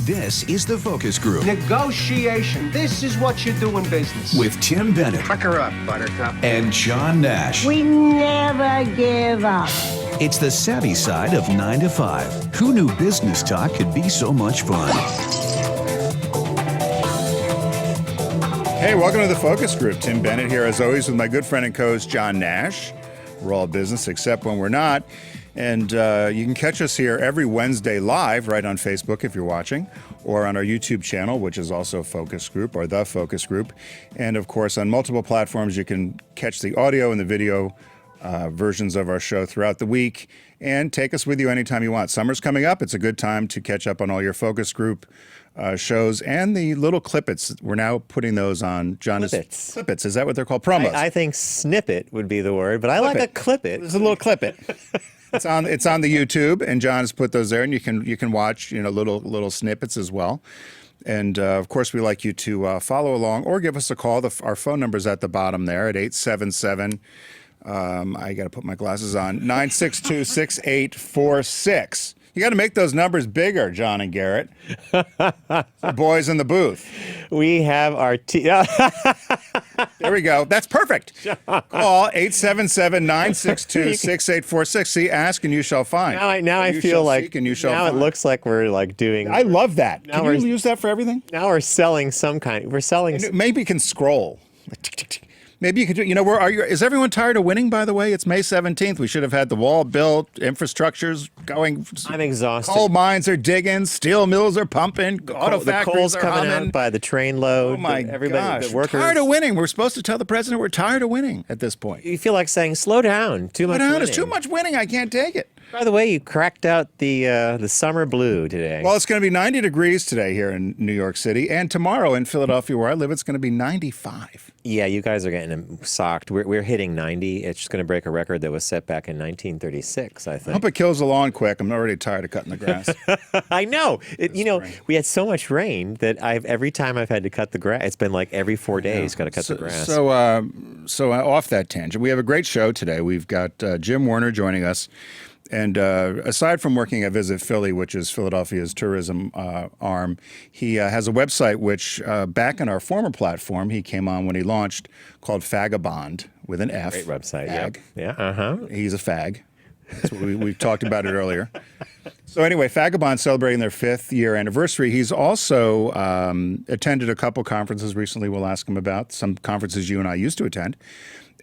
This is The Focus Group Negotiation. This is what you do in business. with Tim Bennett Pucker up, Buttercup. and John Nash. We never give up. It's the savvy side of 9 to 5. Who knew business talk could be so much fun? Hey, welcome to The Focus Group. Tim Bennett here, as always, with my good friend and co-host, John Nash. We're all business, except when we're not. And you can catch us here every Wednesday live, right on Facebook if you're watching, or on our YouTube channel, which is also Focus Group, or The Focus Group. And, of course, on multiple platforms, you can catch the audio and the video versions of our show throughout the week and take us with you anytime you want. Summer's coming up. It's a good time to catch up on all your Focus Group shows and the little clippets. We're now putting those on. John, clippets. Clippets. Is that what they're called? Promos. I think snippet would be the word, but I like a clippet. There's a little clippet. It's on the YouTube, and John has put those there, and you can watch little snippets as well. And of course, we like you to follow along or give us a call. Our phone number is at the bottom there at 877. I got to put my glasses on. 962-6846. You got to make those numbers bigger, John and Garrett. The boys in the booth. We have our There we go. That's perfect. Call 877-962-6846. See, ask and you shall find. Now I feel like seek and you shall now find. it looks like we're like doing. I love that. Now Can you use that for everything? Now we're selling some kind. We're selling. Maybe you can scroll. Maybe you could do. Is everyone tired of winning? By the way, it's May 17th. We should have had the wall built, infrastructure's going. I'm exhausted. Coal mines are digging, steel mills are pumping, auto the factories coal's are coming humming. out by the trainload. Oh my Everybody, gosh! the workers. Tired of winning. We're supposed to tell the president we're tired of winning at this point. You feel like saying, "Slow down, too much." It's too much winning. I can't take it. By the way, you cracked out the summer blue today. Well, it's going to be 90 degrees today here in New York City, and tomorrow in Philadelphia, where I live, it's going to be 95. Yeah, you guys are getting socked. We're hitting 90. It's just going to break a record that was set back in 1936, I I think. hope it kills the lawn quick. I'm already tired of cutting the grass. I know. We had so much rain that every time I've had to cut the grass, it's been like every 4 days got to cut the grass. So off that tangent, we have a great show today. We've got Jim Werner joining us. And aside from working at Visit Philly, which is Philadelphia's tourism arm, he has a website which, back in our former platform, he came on when he launched, called Fagabond, with an F. Great website, Fag. Yeah. He's a fag. That's what we talked about it earlier. So anyway, Fagabond celebrating their 5th year anniversary. He's also attended a couple conferences recently we'll ask him about, some conferences you and I used to attend.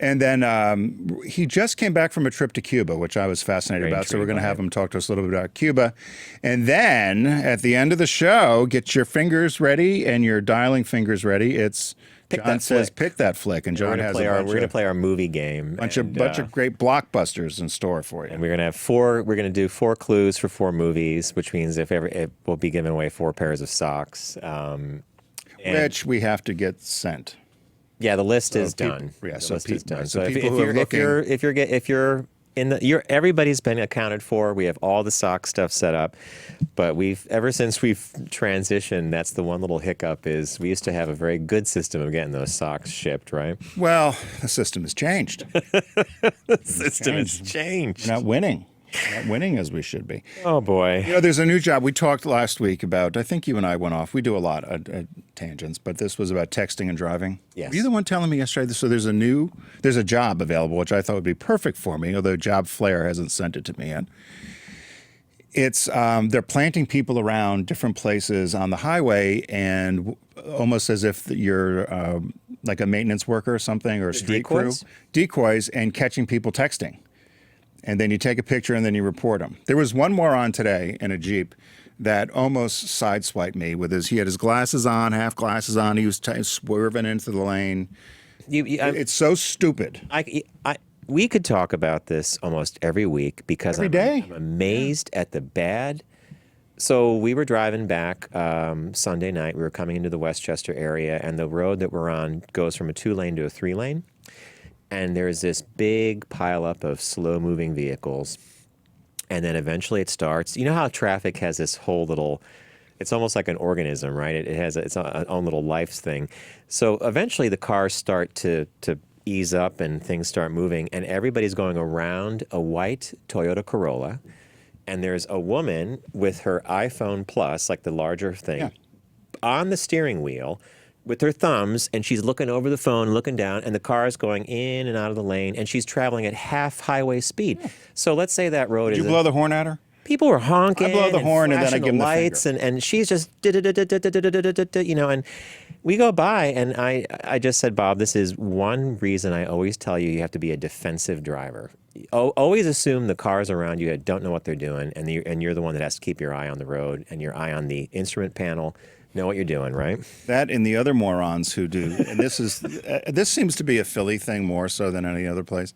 And then he just came back from a trip to Cuba, which I was fascinated about. So we're going to have him talk to us a little bit about Cuba. And then at the end of the show, get your fingers ready and your dialing fingers ready. John says, pick that flick. And John has we're going to play our movie game. Bunch of great blockbusters in store for you. And we're going to have we're going to do 4 clues for 4 movies, which means we'll be giving away 4 pairs of socks. Which we have to get sent. Yeah, the list is done. Yeah, the list is done. So if people everybody's been accounted for. We have all the sock stuff set up, but ever since we've transitioned, that's the one little hiccup is we used to have a very good system of getting those socks shipped, right? Well, the system has changed. The system has changed. We're not winning. We're not winning as we should be. Oh boy! There's a new job. We talked last week about. I think you and I went off. We do a lot of tangents, but this was about texting and driving. Yes. Were you the one telling me yesterday? So there's a job available, which I thought would be perfect for me. Although Job Flair hasn't sent it to me yet. It's they're planting people around different places on the highway, and almost as if you're like a maintenance worker or something, or a street decoys, and catching people texting. And then you take a picture and then you report them. There was one more on today in a Jeep that almost sideswiped me he had his glasses on, half glasses on. He was swerving into the lane. It's so stupid. We could talk about this almost every week because every day. I'm amazed at the bad. So we were driving back Sunday night. We were coming into the Westchester area, and the road that we're on goes from a 2-lane to a 3-lane. And there's this big pileup of slow-moving vehicles. And then eventually it starts. You know how traffic has this whole little, it's almost like an organism, right? It has its own little life thing. So eventually the cars start to ease up and things start moving. And everybody's going around a white Toyota Corolla and there's a woman with her iPhone Plus, like the larger thing, Yeah. on the steering wheel with her thumbs, and she's looking over the phone, looking down, and the car is going in and out of the lane, and she's traveling at half highway speed. So let's say that road Did is... you blow the horn at her? People were honking. I blow the horn and then I flashing give 'em the lights, and she's just you know. And we go by, and I just said, Bob, this is one reason I always tell you have to be a defensive driver. Always assume the cars around you don't know what they're doing, and you're the one that has to keep your eye on the road and your eye on the instrument panel. Know what you're doing, right? That and the other morons who do, and this seems to be a Philly thing more so than any other place.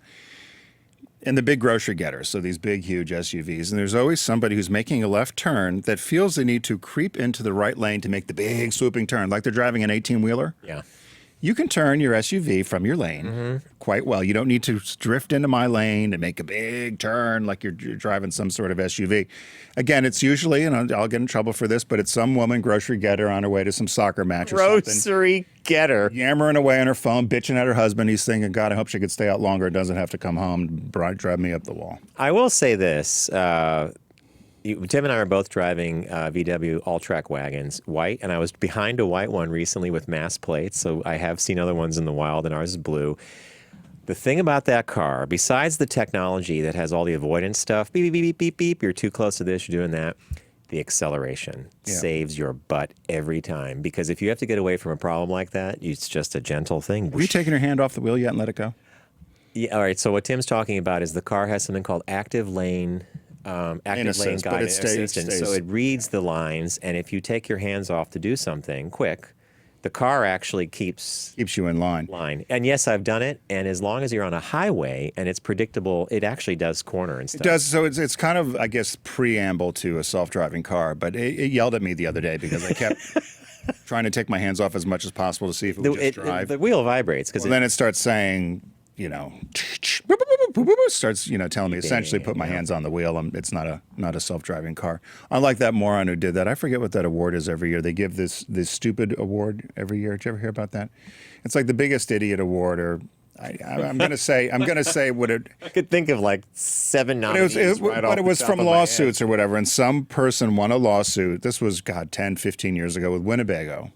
And the big grocery getters, so these big, huge SUVs. And there's always somebody who's making a left turn that feels they need to creep into the right lane to make the big swooping turn, like they're driving an 18-wheeler. Yeah. You can turn your SUV from your lane quite well. You don't need to drift into my lane and make a big turn like you're driving some sort of SUV. Again, it's usually, and I'll get in trouble for this, but it's some woman grocery getter on her way to some soccer match or something. Grocery getter. Yammering away on her phone, bitching at her husband. He's thinking, God, I hope she could stay out longer. Doesn't have to come home and drive me up the wall. I will say this. Tim and I are both driving VW all-track wagons, white, and I was behind a white one recently with mass plates, so I have seen other ones in the wild, and ours is blue. The thing about that car, besides the technology that has all the avoidance stuff, beep, beep, beep, beep, beep, you're too close to this, you're doing that, the acceleration saves your butt every time. Because if you have to get away from a problem like that, it's just a gentle thing. Have you taken your hand off the wheel yet and let it go? Yeah, all right, so what Tim's talking about is the car has something called active lane assist, but guidance it stays- assistance. stays. So it reads the lines, and if you take your hands off to do something quick, the car actually keeps you in line. And yes, I've done it. And as long as you're on a highway and it's predictable, it actually does corner and stuff. It does. So it's kind of, I guess, preamble to a self-driving car. But it yelled at me the other day because I kept trying to take my hands off as much as possible to see if it would just drive. The wheel vibrates because then it starts saying, starts, telling me essentially put my hands on the wheel. It's not a self-driving car. Unlike that moron who did that. I forget what that award is every year. They give this stupid award every year. Did you ever hear about that? It's like the biggest idiot award, or I'm gonna say what it. I could think of like 7 nominees. But it was from lawsuits or whatever, and some person won a lawsuit. This was 10, 15 years ago with Winnebago.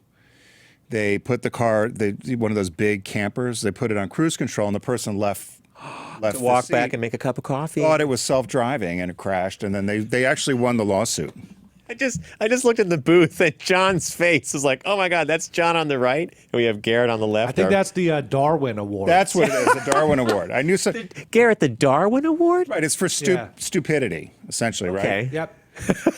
They put the car, one of those big campers, they put it on cruise control, and the person left to walk back and make a cup of coffee. Thought it was self-driving, and it crashed, and then they actually won the lawsuit. I just looked in the booth, and John's face was like, "Oh my God, that's John on the right, and we have Garrett on the left." I think that's the Darwin Award. That's what it is, the Darwin Award. I knew so. Garrett, the Darwin Award? Right, it's for stupidity, essentially, Okay. right? Yep.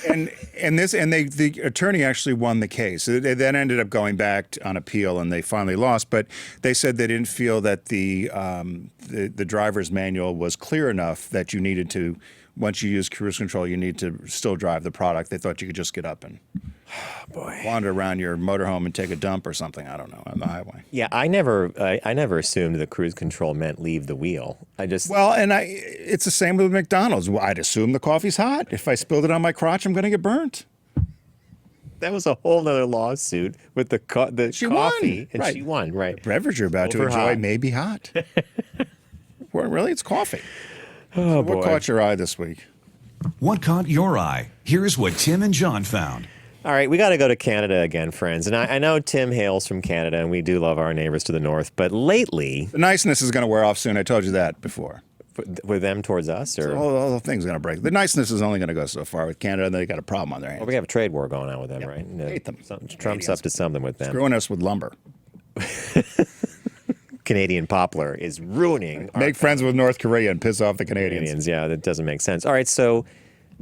The attorney actually won the case. They then ended up going back on appeal, and they finally lost. But they said they didn't feel that the driver's manual was clear enough that you needed to, once you use cruise control, you need to still drive the product. They thought you could just get up and wander around your motorhome and take a dump or something. I don't know, on the highway. Yeah, I never assumed that cruise control meant leave the wheel. It's the same with McDonald's. Well, I'd assume the coffee's hot. If I spilled it on my crotch, I'm going to get burnt. That was a whole nother lawsuit with the coffee, and she won. Right, the beverage you're about to enjoy may be hot. Well, really, it's coffee. Oh, so what caught your eye this week? What caught your eye? Here's what Tim and John found. All right, we got to go to Canada again, friends. And I know Tim hails from Canada, and we do love our neighbors to the north. But lately, the niceness is going to wear off soon. I told you that before. With them towards us, or all the things are going to break. The niceness is only going to go so far with Canada, and they got a problem on their hands. Well, we have a trade war going on with them, right? Hate them. Trump's up to something with them. Screwing us with lumber. Canadian poplar is ruining. Make friends with North Korea and piss off the Canadians. Yeah, that doesn't make sense. All right, so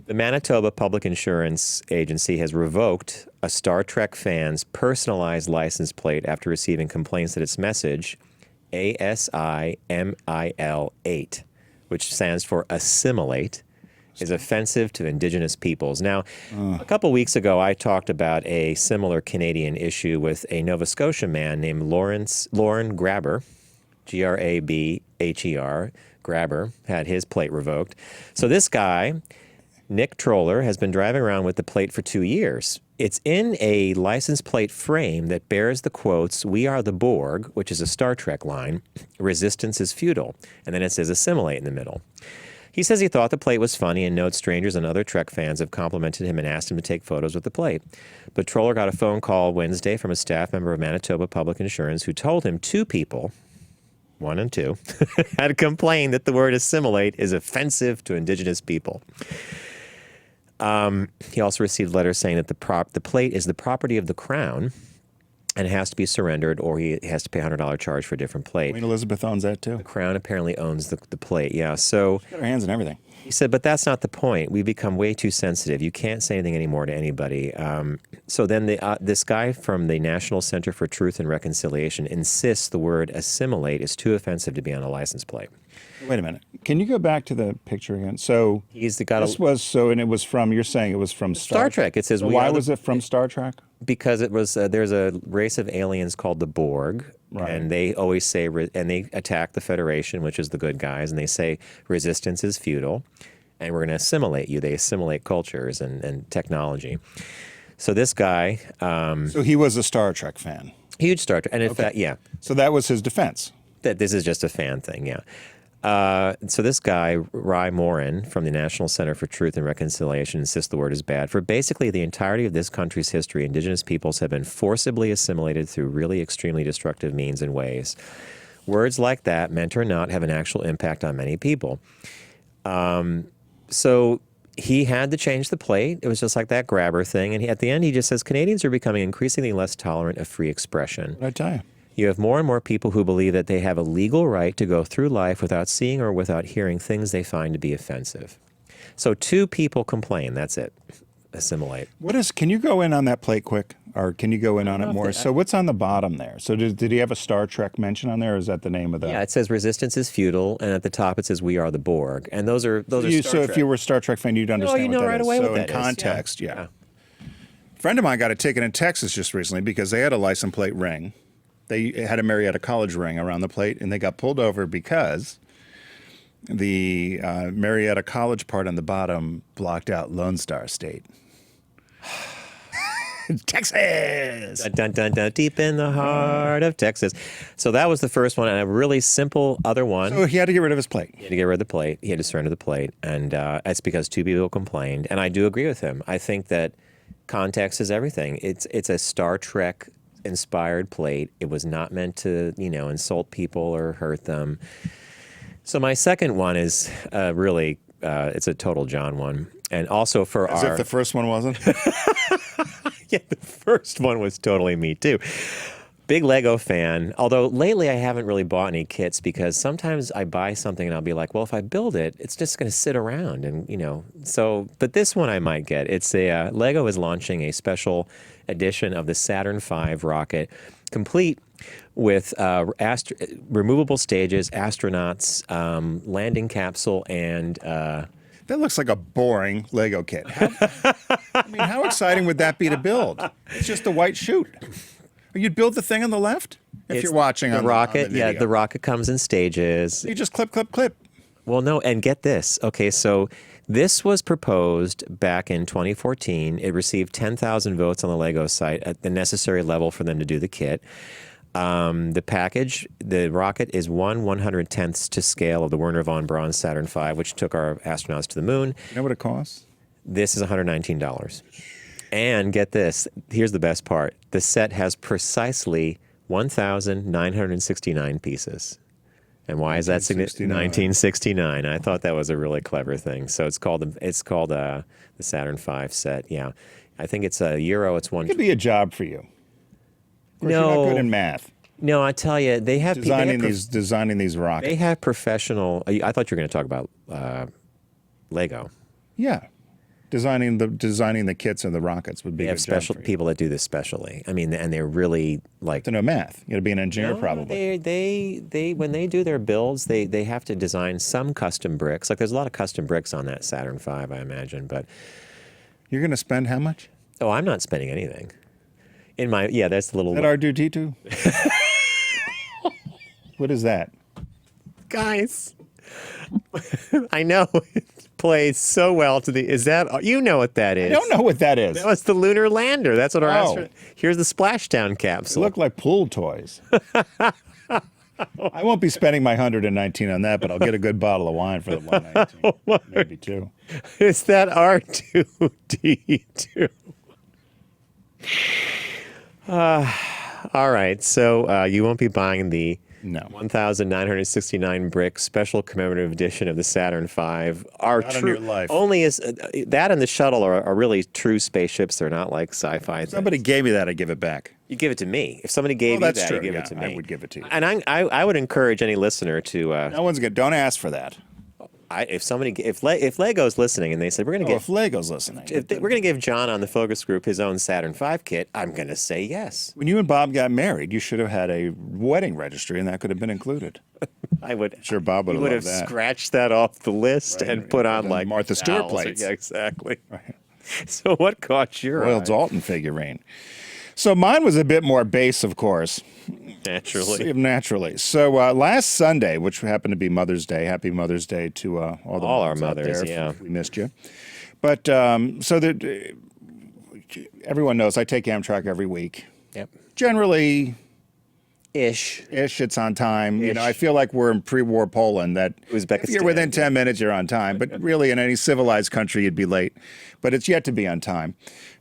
the Manitoba Public Insurance Agency has revoked a Star Trek fan's personalized license plate after receiving complaints that its message, ASIMIL8, which stands for assimilate, is offensive to Indigenous peoples. Now, a couple weeks ago, I talked about a similar Canadian issue with a Nova Scotia man named Lauren Grabber, Grabher. Grabber had his plate revoked. So this guy, Nick Troller, has been driving around with the plate for 2 years. It's in a license plate frame that bears the quotes, "We are the Borg," which is a Star Trek line, "Resistance is futile," and then it says "assimilate" in the middle. He says he thought the plate was funny and notes strangers and other Trek fans have complimented him and asked him to take photos with the plate. But Troller got a phone call Wednesday from a staff member of Manitoba Public Insurance who told him two people, one and two, had complained that the word assimilate is offensive to Indigenous people. He also received letters saying that the plate is the property of the Crown and it has to be surrendered, or he has to pay a $100 charge for a different plate. Queen Elizabeth owns that too. The Crown apparently owns the plate, yeah. So She's got her hands in everything. he said, but that's not the point. We've become way too sensitive. You can't say anything anymore to anybody. So then this guy from the National Center for Truth and Reconciliation insists the word assimilate is too offensive to be on a license plate. Wait a minute. Can you go back to the picture again? So And it was from, you're saying it was from Star Trek. It says, so why was it from Star Trek? Because it was there's a race of aliens called the Borg, Right. and they always say and they attack the Federation, which is the good guys, and they say resistance is futile, and we're going to assimilate you. They assimilate cultures and technology. So this guy, So he was a Star Trek fan. huge Star Trek, and in fact, yeah, So that was his defense. that this is just a fan thing, yeah. So this guy, Ry Morin, from the National Center for Truth and Reconciliation, insists the word is bad. For basically the entirety of this country's history, Indigenous peoples have been forcibly assimilated through really extremely destructive means and ways. Words like that, meant or not, have an actual impact on many people. So he had to change the plate. It was just like that grabber thing. And at the end, he just says, Canadians are becoming increasingly less tolerant of free expression. What did I tell you? You have more and more people who believe that they have a legal right to go through life without seeing or without hearing things they find to be offensive. So two people complain. That's it. Assimilate. Can you go in on that plate quick? Or can you go in on it more? So what's on the bottom there? So did he have a Star Trek mention on there, or is that the name of the... Yeah, it says resistance is futile, and at the top it says we are the Borg. And those are Star So Trek. if you were a Star Trek fan, you'd understand you know what that right is. away so what that in is, context, yeah. yeah. A friend of mine got a ticket in Texas just recently because they had a license plate ring. They had a Marietta College ring around the plate, and they got pulled over because the Marietta College part on the bottom blocked out Lone Star State. Texas! Dun, dun, dun, dun, deep in the heart of Texas. So that was the first one, and a really simple other one. So he had to get rid of his plate. He had to get rid of the plate. He had to surrender the plate, and it's because two people complained. And I do agree with him. I think that context is everything. It's a Star Trek inspired plate. It was not meant to, insult people or hurt them. So my second one is really it's a total John one, and also for As if the first one wasn't. Yeah, the first one was totally me too. Big Lego fan, although lately I haven't really bought any kits because sometimes I buy something and I'll be like, well, if I build it, it's just going to sit around. And, but this one I might get. It's Lego is launching a special edition of the Saturn V rocket, complete with removable stages, astronauts, landing capsule, and... That looks like a boring Lego kit. How exciting would that be to build? It's just a white chute. You'd build the thing on the left if you're watching the on rocket. the Yeah, video. the rocket comes in stages. You just clip, clip, clip. Well, no, and get this. Okay, so this was proposed back in 2014. It received 10,000 votes on the Lego site at the necessary level for them to do the kit. The package, the rocket is 1/110th to scale of the Werner von Braun Saturn V, which took our astronauts to the moon. You know what it costs? This is $119. And get this, here's the best part. The set has precisely 1,969 pieces. And why is that significant? 1969. I thought that was a really clever thing. So it's called the Saturn V set. Yeah, I think it's a euro. It's one. It could be a job for you. Of course, No. you're not good in math. No, I tell you, they have Designing these rockets. They have professional. I thought you were going to talk about Lego. Yeah, designing the kits and the rockets would be They a have good special job for you. people that do this specially. I mean, and they're really like. To know math, you got to be an engineer No, probably. They when they do their builds, they have to design some custom bricks. Like there's a lot of custom bricks on that Saturn V, I imagine. But You're going to spend how much? oh, I'm not spending anything. That's the little Is that R2-D2? What is that? guys. I know it plays so well to the. Is that you know what that is? I don't know what that is. No, it's the lunar lander. That's what our Oh. Here's the splashdown They capsule. look like pool toys. I won't be spending my 119 on that, but I'll get a good bottle of wine for the 119, maybe two. Is that R2D2? All right. So you won't be buying the No. 1,969 brick special commemorative edition of the Saturn V. Our Not in your life. Only is that and the shuttle are really true spaceships. They're not like sci-fi. Somebody gave me that, I give it back. You give it to me. If somebody gave you that's that, true. you give Yeah, it to me. I would give it to you. And I would encourage any listener to. No one's good. Don't ask for that. If Lego's listening and they said we're going to If Lego's listening. we're going to give John on the focus group his own Saturn V kit, I'm going to say yes. When you and Bob got married, you should have had a wedding registry, and that could have been included. I would. Sure, Bob would have would loved have that. scratched that off the list and put on the like Martha Stewart vowels. plates. Yeah, exactly. So what caught your Royal eye? Dalton figurine. So mine was a bit more base, of course. Naturally. So last Sunday, which happened to be Mother's Day, happy Mother's Day to all our mothers out mothers, there, yeah. if we missed you. But everyone knows I take Amtrak every week. Yep. Generally, Ish. it's on time. You know, Ish. I feel like we're in pre-war Poland that if you're Uzbekistan. within 10 minutes, you're on time. But really, in any civilized country, you'd be late. But it's yet to be on time.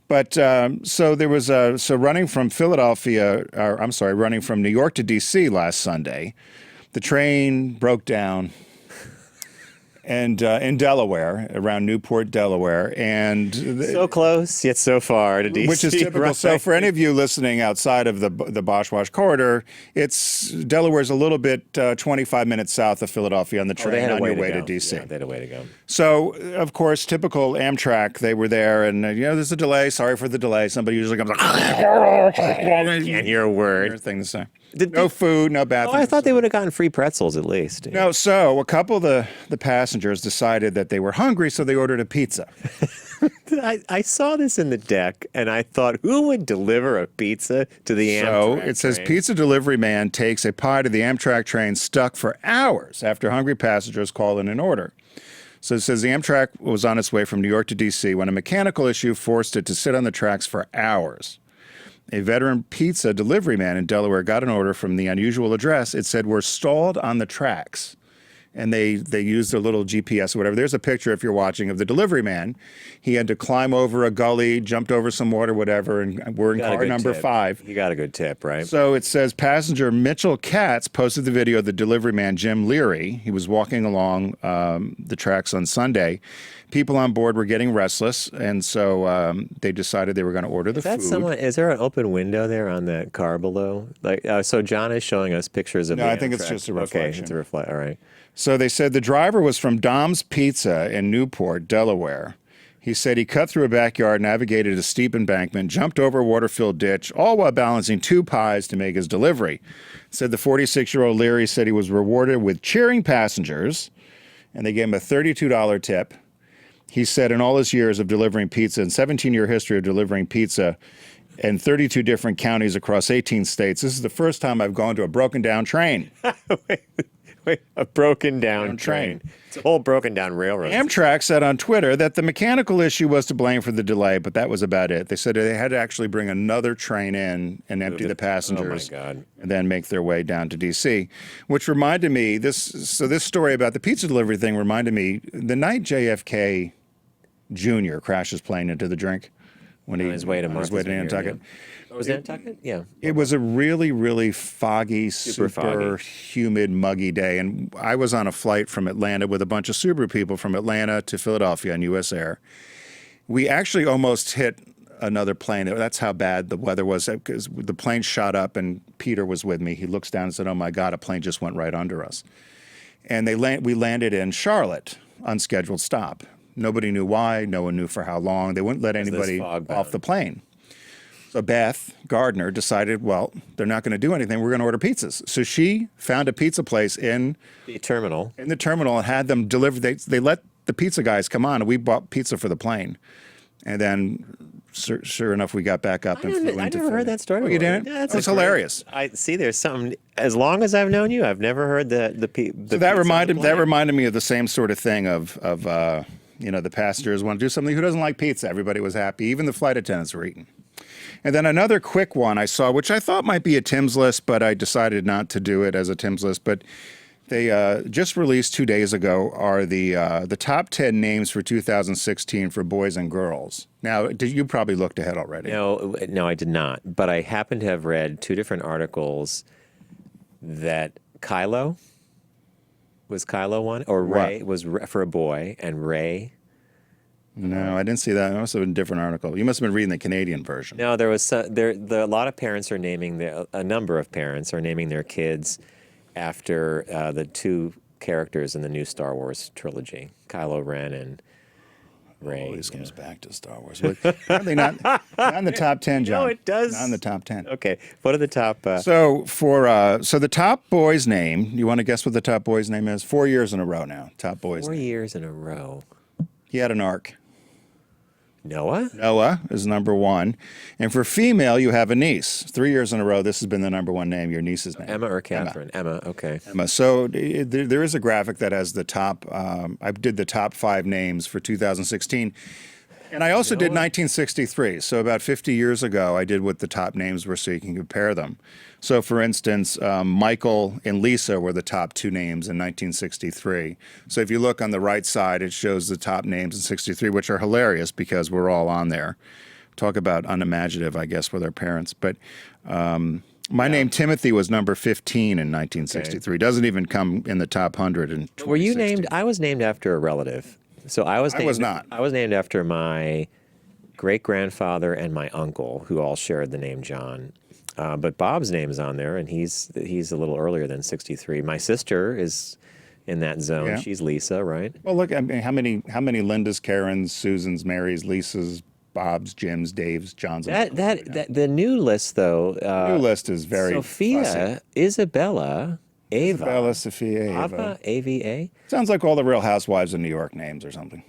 But so there was running from running from New York to D.C. last Sunday, the train broke down. And in Delaware, around Newport, Delaware, and So close yet so far to DC. which is typical. Right? So for any of you listening outside of the Bosch-Wash corridor, Delaware's a little bit 25 minutes south of Philadelphia on the They train had a on way your to way go. to D.C. Yeah, they had a way to go. So of course, typical Amtrak, they were there, and there's a delay. Sorry for the delay. Somebody usually comes. Can't hear a word. Thing to say. No food, no bathroom. Oh, I thought they would have gotten free pretzels at least. No, so a couple of the passengers decided that they were hungry, so they ordered a pizza. I saw this in the deck, and I thought, who would deliver a pizza to the Amtrak So it says train? pizza delivery man takes a pie to the Amtrak train stuck for hours after hungry passengers call in an order. So it says the Amtrak was on its way from New York to D.C. when a mechanical issue forced it to sit on the tracks for hours. A veteran pizza delivery man in Delaware got an order from the unusual address. It said, we're stalled on the tracks. And they used their little GPS or whatever. There's a picture, if you're watching, of the delivery man. He had to climb over a gully, jumped over some water, whatever, and we're in Got a car good number tip. 5. You got a good tip, right? So it says passenger Mitchell Katz posted the video of the delivery man, Jim Leary. He was walking along the tracks on Sunday. People on board were getting restless, and so they decided they were going to order the food. Is there an open window there on that car below? Like, so John is showing us pictures of. No, the I think it's Amtrak. just a Okay, reflection. it's a reflect. All right. So they said the driver was from Dom's Pizza in Newport, Delaware. He said he cut through a backyard, navigated a steep embankment, jumped over a water-filled ditch, all while balancing 2 pies to make his delivery. Said the 46-year-old Leary said he was rewarded with cheering passengers, and they gave him a $32 tip. He said in all his years of delivering pizza and 17-year history of delivering pizza in 32 different counties across 18 states, this is the first time I've gone to a broken-down train. Wait, a broken down train. It's a whole broken down railroad. Amtrak said on Twitter that the mechanical issue was to blame for the delay, but that was about it. They said they had to actually bring another train in and empty the passengers Oh, my God. and then make their way down to D.C., which reminded me, this story about the pizza delivery thing reminded me, the night JFK Jr. crashed his plane into the drink when he On his way to Nantucket. Martha's Vineyard, Oh, was it Nantucket? Yeah. It was a really, really foggy, super foggy. humid, muggy day. And I was on a flight from Atlanta with a bunch of Subaru people from Atlanta to Philadelphia on U.S. Air. We actually almost hit another plane. That's how bad the weather was, because the plane shot up and Peter was with me. He looks down and said, oh, my God, a plane just went right under us. And we landed in Charlotte, unscheduled stop. Nobody knew why. No one knew for how long. They wouldn't let anybody off the plane. So Beth Gardner decided, well, they're not going to do anything. We're going to order pizzas. So she found a pizza place in The terminal. and had them deliver. They let the pizza guys come on, and we bought pizza for the plane. And then, sure enough, we got back up and flew into I never Philly. heard that story. Oh, you before. didn't? Yeah, It's hilarious. I see. There's something. As long as I've known you, I've never heard the So that reminded me of the same sort of thing of the passengers want to do something. Who doesn't like pizza? Everybody was happy. Even the flight attendants were eating. And then another quick one I saw, which I thought might be a Tim's list, but I decided not to do it as a Tim's list. But they just released 2 days ago are the top 10 names for 2016 for boys and girls. Now, you probably looked ahead already. No, I did not. But I happen to have read 2 different articles that Kylo was Kylo one, or Ray was for a boy, and Ray. No, I didn't see that. It must have been a different article. You must have been reading the Canadian version. No, there was a lot of parents are naming a number of parents are naming their kids after the 2 characters in the new Star Wars trilogy, Kylo Ren and Ray. Always comes back to Star Wars. Apparently not in the top 10, John. No, it does. Not in the top 10. Okay, what are the top? So the top boy's name, you want to guess what the top boy's name is? 4 years in a row now, top boy's 4 name. years in a row. He had an arc. Noah? Noah is number 1. And for female, you have a niece. 3 years in a row, this has been the number 1 name, your niece's name. Emma or Catherine? Emma, okay. Emma. So there is a graphic that has the top, I did the top 5 names for 2016. And I also did 1963. So about 50 years ago, I did what the top names were so you can compare them. So for instance, Michael and Lisa were the top 2 names in 1963. So if you look on the right side, it shows the top names in 63, which are hilarious because we're all on there. Talk about unimaginative, I guess, with our parents. But my name, Timothy, was number 15 in 1963. Okay. Doesn't even come in the top 100 in 2016. Were you named? I was named after a relative. So I was not. I was named after my great-grandfather and my uncle, who all shared the name John. But Bob's name is on there, and he's a little earlier than 63. My sister is in that zone. Yeah. She's Lisa, right? Well, look, I mean, how many Lindas, Karens, Susans, Marys, Lisas, Bobs, Jims, Daves, Johns? The new list, though. The new list is very Sophia, fussy. Isabella, Ava. Isabella, Sophia, Ava. AVA. Sounds like all the Real Housewives of New York names or something.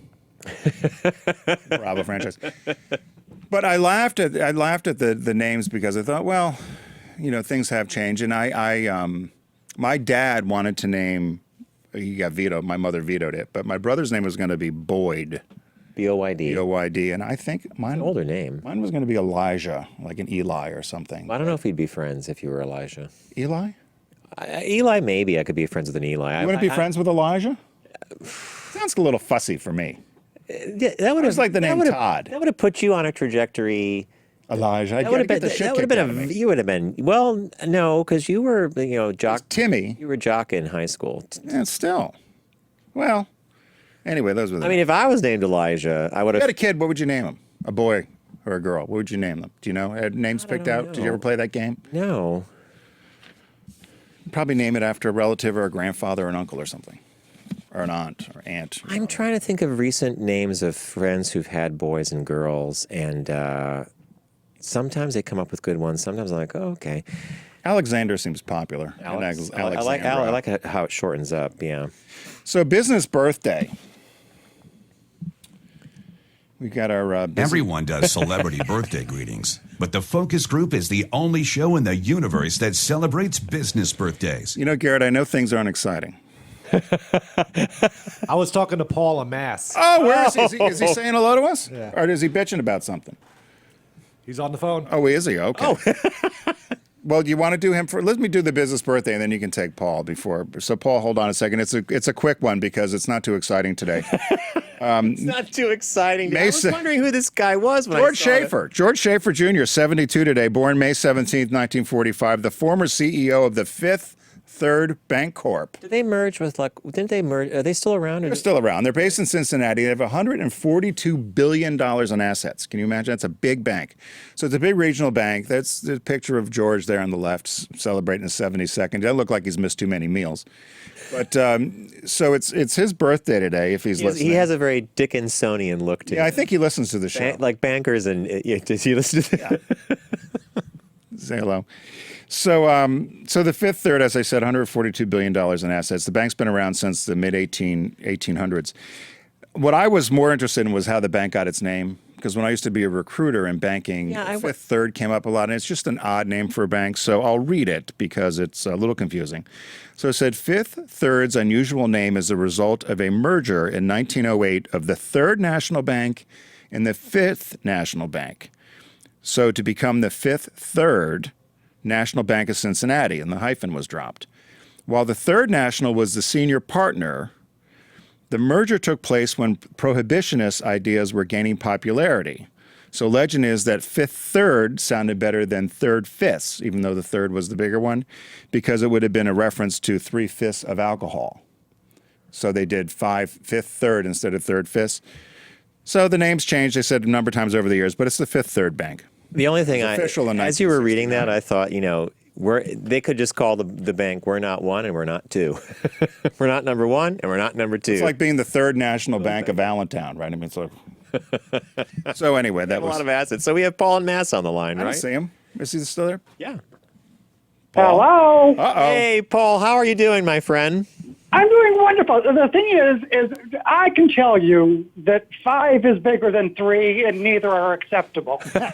Bravo franchise. But I laughed at the names because I thought, well, things have changed. And my dad wanted to name, he got vetoed, my mother vetoed it, but my brother's name was going to be Boyd. B-O-Y-D. B-O-Y-D. And I think mine... An older name. Mine was going to be Elijah, like an Eli or something. Well, I don't know if we'd be friends if you were Elijah. Eli? Eli, maybe I could be friends with an Eli. You want to be friends with Elijah? Sounds a little fussy for me. That would have like the name Todd. That would have put you on a trajectory. Elijah, That would have been you would have been no, because you were jock. Timmy. You were jock in high school. Yeah, still. Well, anyway, those were. I mean, if I was named Elijah, I would have. If you had a kid, what would you name him? A boy or a girl? What would you name them? Do you know? Had names picked out? Did you ever play that game? No. Probably name it after a relative or a grandfather or an uncle or something. Or an aunt or aunt. I'm trying to think of recent names of friends who've had boys and girls, and sometimes they come up with good ones. Sometimes I'm like, oh, okay. Alexander seems popular. I like how it shortens up, yeah. So business birthday. We got our Everyone does celebrity birthday greetings, but the Focus Group is the only show in the universe that celebrates business birthdays. Garrett, I know things aren't exciting. I was talking to Paul Amass. Oh, where is he? Is he saying hello to us? Yeah. Or is he bitching about something? He's on the phone. Oh, is he? Okay. Oh. Well, you want to do him for? Let me do the business birthday, and then you can take Paul before. So, Paul, hold on a second. It's a quick one because it's not too exciting today. It's not too exciting. I was wondering who this guy was when George Schaefer. George Schaefer Jr., 72 today, born May 17th, 1945, the former CEO of the Fifth Third Bank Corp. Did they merge with, didn't they merge? Are they still around? They're still around. They're based in Cincinnati. They have $142 billion in assets. Can you imagine? That's a big bank. So it's a big regional bank. That's the picture of George there on the left celebrating his 72nd. Doesn't look like he's missed too many meals. But so it's his birthday today if he's listening. He has a very Dickinsonian look to him. Yeah, I think he listens to the show. Like bankers and does he listen to that? Yeah. Say hello. So the Fifth Third, as I said, $142 billion in assets. The bank's been around since the mid-1800s. What I was more interested in was how the bank got its name, because when I used to be a recruiter in banking, Fifth Third came up a lot, and it's just an odd name for a bank, so I'll read it because it's a little confusing. So it said, Fifth Third's unusual name is the result of a merger in 1908 of the Third National Bank and the Fifth National Bank. So to become the Fifth Third National Bank of Cincinnati, and the hyphen was dropped. While the Third National was the senior partner, the merger took place when prohibitionist ideas were gaining popularity. So legend is that Fifth Third sounded better than Third Fifths, even though the third was the bigger one, because it would have been a reference to 3/5 of alcohol. So they did Fifth Third instead of Third Fifths. So the names changed, they said a number of times over the years, but it's the Fifth Third Bank. The only thing official in as you were reading 1969. that, I thought, they could just call the bank, we're not one and we're not two. We're not number one and we're not number two. It's like being the Third National Bank of Allentown, right? I mean, it's like... So anyway, that a was... lot of assets. So we have Paul and Mass on the line, I right? don't see him. Is he still there? Yeah. Hello. Uh-oh. Hey, Paul, how are you doing, my friend? I'm doing wonderful. The thing is I can tell you that 5 is bigger than 3, and neither are acceptable. But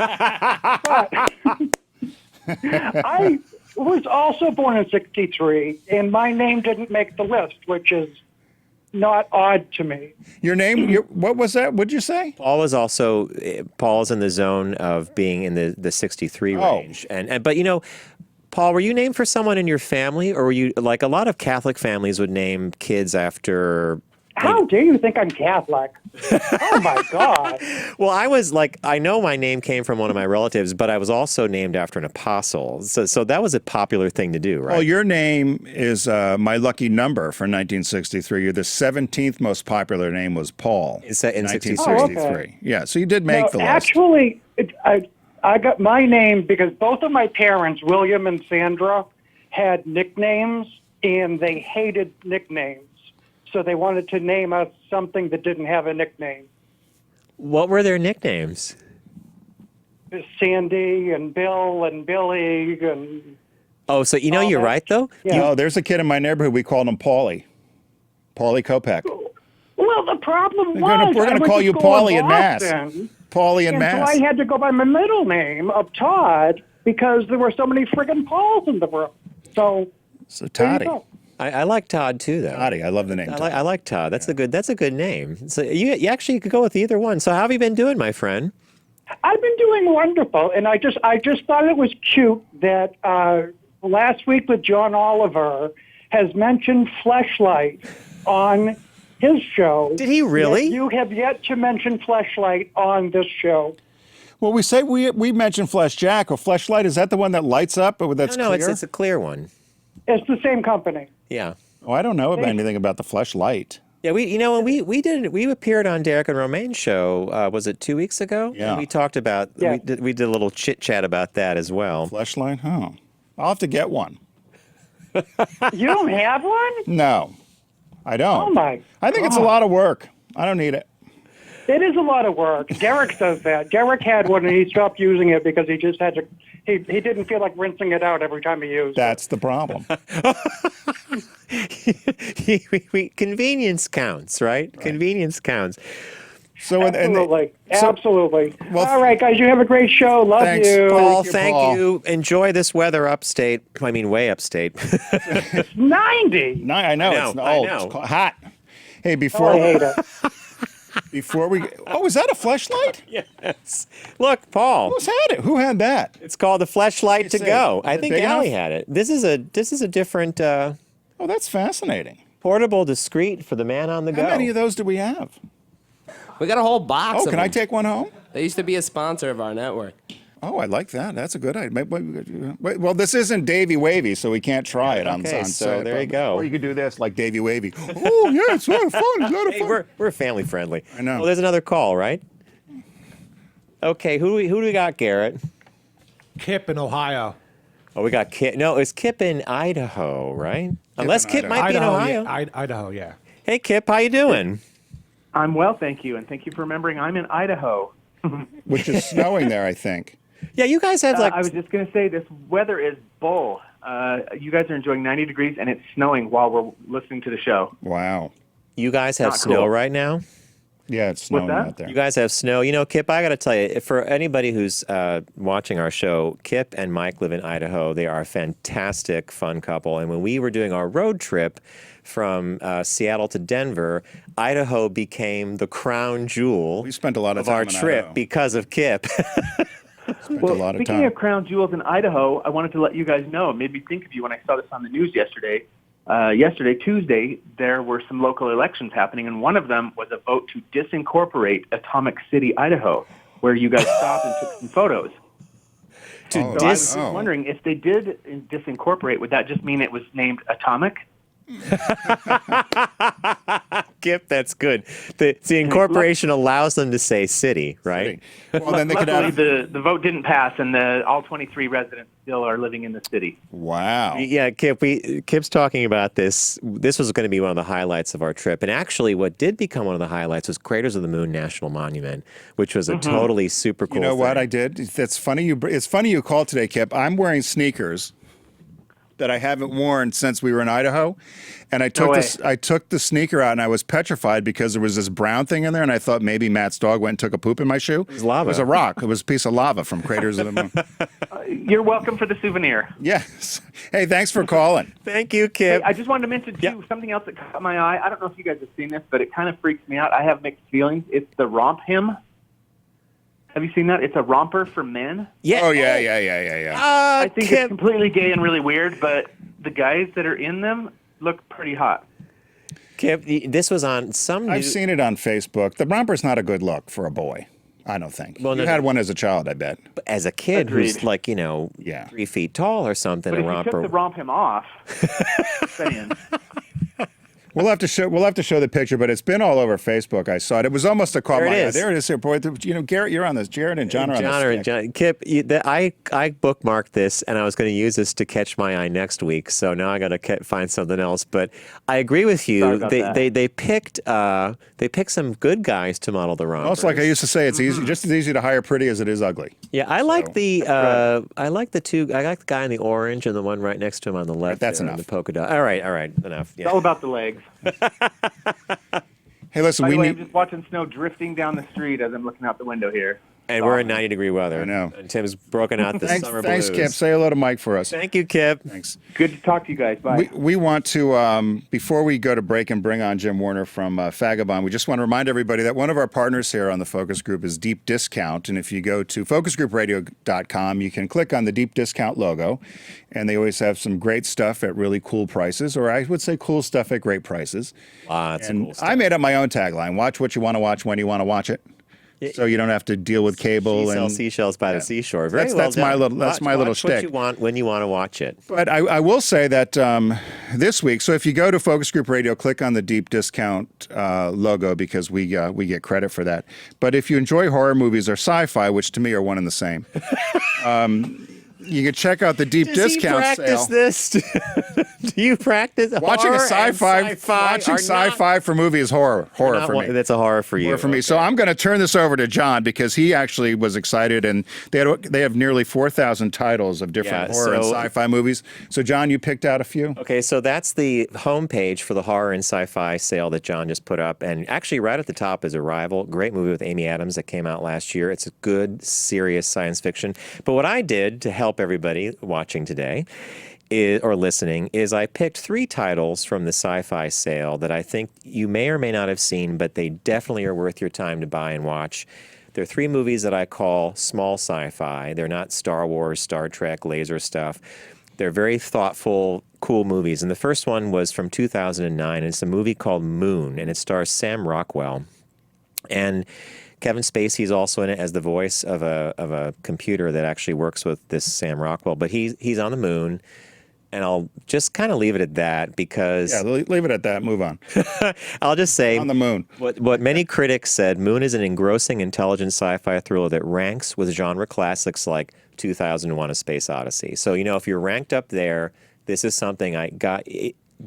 I was also born in '63, and my name didn't make the list, which is not odd to me. Your name, what was that? What'd you say? Paul's in the zone of being in the 63 range. But Paul, were you named for someone in your family, or were you, like a lot of Catholic families would name kids after... How dare you think I'm Catholic? Oh, my God. Well, I know my name came from one of my relatives, but I was also named after an apostle. So that was a popular thing to do, right? Well, your name is my lucky number for 1963. You're the 17th most popular name was Paul. In 63. 1963. Oh, okay. Yeah, so you did make the list. Actually, I got my name because both of my parents, William and Sandra, had nicknames, and they hated nicknames. So they wanted to name us something that didn't have a nickname. What were their nicknames? Sandy and Bill and Billy and... Oh, so you're right, though? Yeah. No, there's a kid in my neighborhood, we called him Paulie. Paulie Kopech. Well, the problem We're was... going to call you Paulie in Mass. Paulie in And Mass. so I had to go by my middle name of Todd because there were so many friggin' Pauls in the room. So there you Toddy. go. I like Todd, too, though. Toddy, I love the name. I like Todd. That's a good name. So you actually could go with either one. So how have you been doing, my friend? I've been doing wonderful, and I just thought it was cute that last week with John Oliver has mentioned Fleshlight on his show. Did he really? Yet you have yet to mention Fleshlight on this show. Well, we say we mentioned Flesh Jack or Fleshlight. Is that the one that lights up or that's No, clear? it's a clear one. It's the same company. Yeah. Oh, I don't know about anything about the Fleshlight. Yeah, we appeared on Derek and Romaine's show. Was it 2 weeks ago? Yeah. And we talked about we did a little chit chat about that as well. Fleshlight? Oh, I'll have to get one. You don't have one? No, I don't. Oh, my I think it's a lot of work. I don't need it. It is a lot of work. Derek does that. Derek had one, and he stopped using it because he just had to. He didn't feel like rinsing it out every time he used That's the problem. Convenience counts, right? Convenience counts. So it. Absolutely. so- Absolutely. well, All right, guys, you have a great show. Love Thanks, you. Paul, you, thank Paul. you. Enjoy this weather upstate. I mean, way upstate. It's 90. No, I know. It's I old. know. It's hot. Hey, Oh, before I hate it. before we is that a fleshlight? Yes. Look, Paul. Who's had it? Who had that? It's called the Fleshlight to say? go. Is I it think big Allie enough? had it. This is a different Oh, that's fascinating. portable, discreet for the man on the go. How many of those do we have? We got a whole box Oh, of can I them. take one home? They used to be a sponsor of our network. Oh, I like that. That's a good idea. Wait, well, this isn't Davy Wavy, so we can't try it on Okay, on so set, there you but- go. Or you could do this like Davy Wavy. Oh, yeah, it's a lot of fun. It's a lot of Hey, fun. we're family friendly. I know. Well, there's another call, right? Okay, who do we got, Garrett? Kip in Ohio. Oh, we got Kip. No, it's Kip in Idaho, right? Unless in Kip Idaho. might be in Ohio. Yeah, Idaho, yeah. Hey, Kip, how you doing? I'm well, thank you, and thank you for remembering I'm in Idaho. Which is snowing there, I think. Yeah, you guys have like. I was just going to say this weather is bull. You guys are enjoying 90 degrees, and it's snowing while we're listening to the show. Wow. You guys have Not snow cool. right now? Yeah, it's snowing that? out there. You guys have snow. You know, Kip, I got to tell you, for anybody who's watching our show, Kip and Mike live in Idaho. They are a fantastic, fun couple. And when we were doing our road trip from Seattle to Denver, Idaho became the crown jewel We spent a lot of our time in trip Idaho. because of Kip. Spent a lot of speaking time. of crown jewels in Idaho, I wanted to let you guys know. It made me think of you when I saw this on the news yesterday. Tuesday, there were some local elections happening, and one of them was a vote to disincorporate Atomic City, Idaho, where you guys stopped and took some photos. So I was just wondering, if they did disincorporate, would that just mean it was named Atomic? Kip, that's good. The incorporation allows them to say city, right? Well, then they could Luckily, have. the vote didn't pass, and all 23 residents still are living in the city. Wow. Yeah, Kip's talking about this. This was going to be one of the highlights of our trip. And actually, what did become one of the highlights was Craters of the Moon National Monument, which was a totally super cool You know what thing. I did? That's funny. It's funny you called today, Kip. I'm wearing sneakers that I haven't worn since we were in Idaho, and I took I took the sneaker out, and I was petrified because there was this brown thing in there, and I thought maybe Matt's dog went and took a poop in my shoe. It was lava. It was a rock. It was a piece of lava from Craters of the Moon. You're welcome for the souvenir. Yes. Hey, thanks for calling. Thank you, Kip. Hey, I just wanted to mention, too, something else that caught my eye. I don't know if you guys have seen this, but it kind of freaks me out. I have mixed feelings. It's the romp hymn. Have you seen that? It's a romper for men. Yeah. Oh, yeah. I think it's completely gay and really weird, but the guys that are in them look pretty hot. Kip, this was on some I've seen it on Facebook. The romper's not a good look for a boy, I don't think. Well, you had one as a child, I bet. as a kid Agreed. who's like, 3 feet tall or something, But a if you romper. took the romp him off, saying, We'll have to show the picture, but it's been all over Facebook. I saw it. It was almost a call. There it is. There it is. Here, boy. Garrett, you're on this. Jared and John are on this. John, Kip, I bookmarked this, and I was going to use this to catch my eye next week. So now I got to find something else. But I agree with you. Sorry about that. They picked some good guys to model the rompers. Well, it's like I used to say. It's easy, just as easy to hire pretty as it is ugly. Yeah, I like the guy in the orange and the one right next to him on the left. That's there, enough. The polka dot. All right, enough. it's all about the legs. Hey, listen, By the we way, I'm need. just watching snow drifting down the street as I'm looking out the window here. And we're in 90-degree weather. I know. And Tim's broken out the summer Thanks, blues. Kip. Say hello to Mike for us. Thank you, Kip. Thanks. Good to talk to you guys. Bye. We want to, before we go to break and bring on Jim Werner from Fagabond, we just want to remind everybody that one of our partners here on the Focus Group is Deep Discount. And if you go to focusgroupradio.com, you can click on the Deep Discount logo. And they always have some great stuff at really cool prices, or I would say cool stuff at great prices. Lots of cool stuff. I made up my own tagline: watch what you want to watch when you want to watch it. So you don't have to deal with cable She and sells seashells by the seashore. Very That's well my done. little Watch little what shtick. you want when you want to watch it. But I will say that this week, so if you go to Focus Group Radio, click on the Deep Discount logo because we get credit for that. But if you enjoy horror movies or sci-fi, which to me are one and the same, you can check out the Deep Discount practice sale. this? Do you practice Watching a horror and sci-fi, watching are sci-fi for movie is horror for me. That's a horror for you. Horror for me. So I'm going to turn this over to John because he actually was excited, and they have nearly 4,000 titles of different horror and sci-fi movies. So John, you picked out a few. Okay, so that's the homepage for the horror and sci-fi sale that John just put up, and actually right at the top is Arrival, great movie with Amy Adams that came out last year. It's a good, serious science fiction. But what I did to help everybody watching today or listening is I picked 3 titles from the sci-fi sale that I think you may or may not have seen, but they definitely are worth your time to buy and watch. They're 3 movies that I call small sci-fi. They're not Star Wars, Star Trek, laser stuff. They're very thoughtful, cool movies. And the first one was from 2009. And it's a movie called Moon, and it stars Sam Rockwell. And Kevin Spacey's also in it as the voice of a computer that actually works with this Sam Rockwell. But he's on the moon, and I'll just kind of leave it at that because... Yeah, leave it at that. Move on. I'll just say... On the moon. What many critics said, Moon is an engrossing, intelligent sci-fi thriller that ranks with genre classics like 2001: A Space Odyssey. So, if you're ranked up there, this is something I got...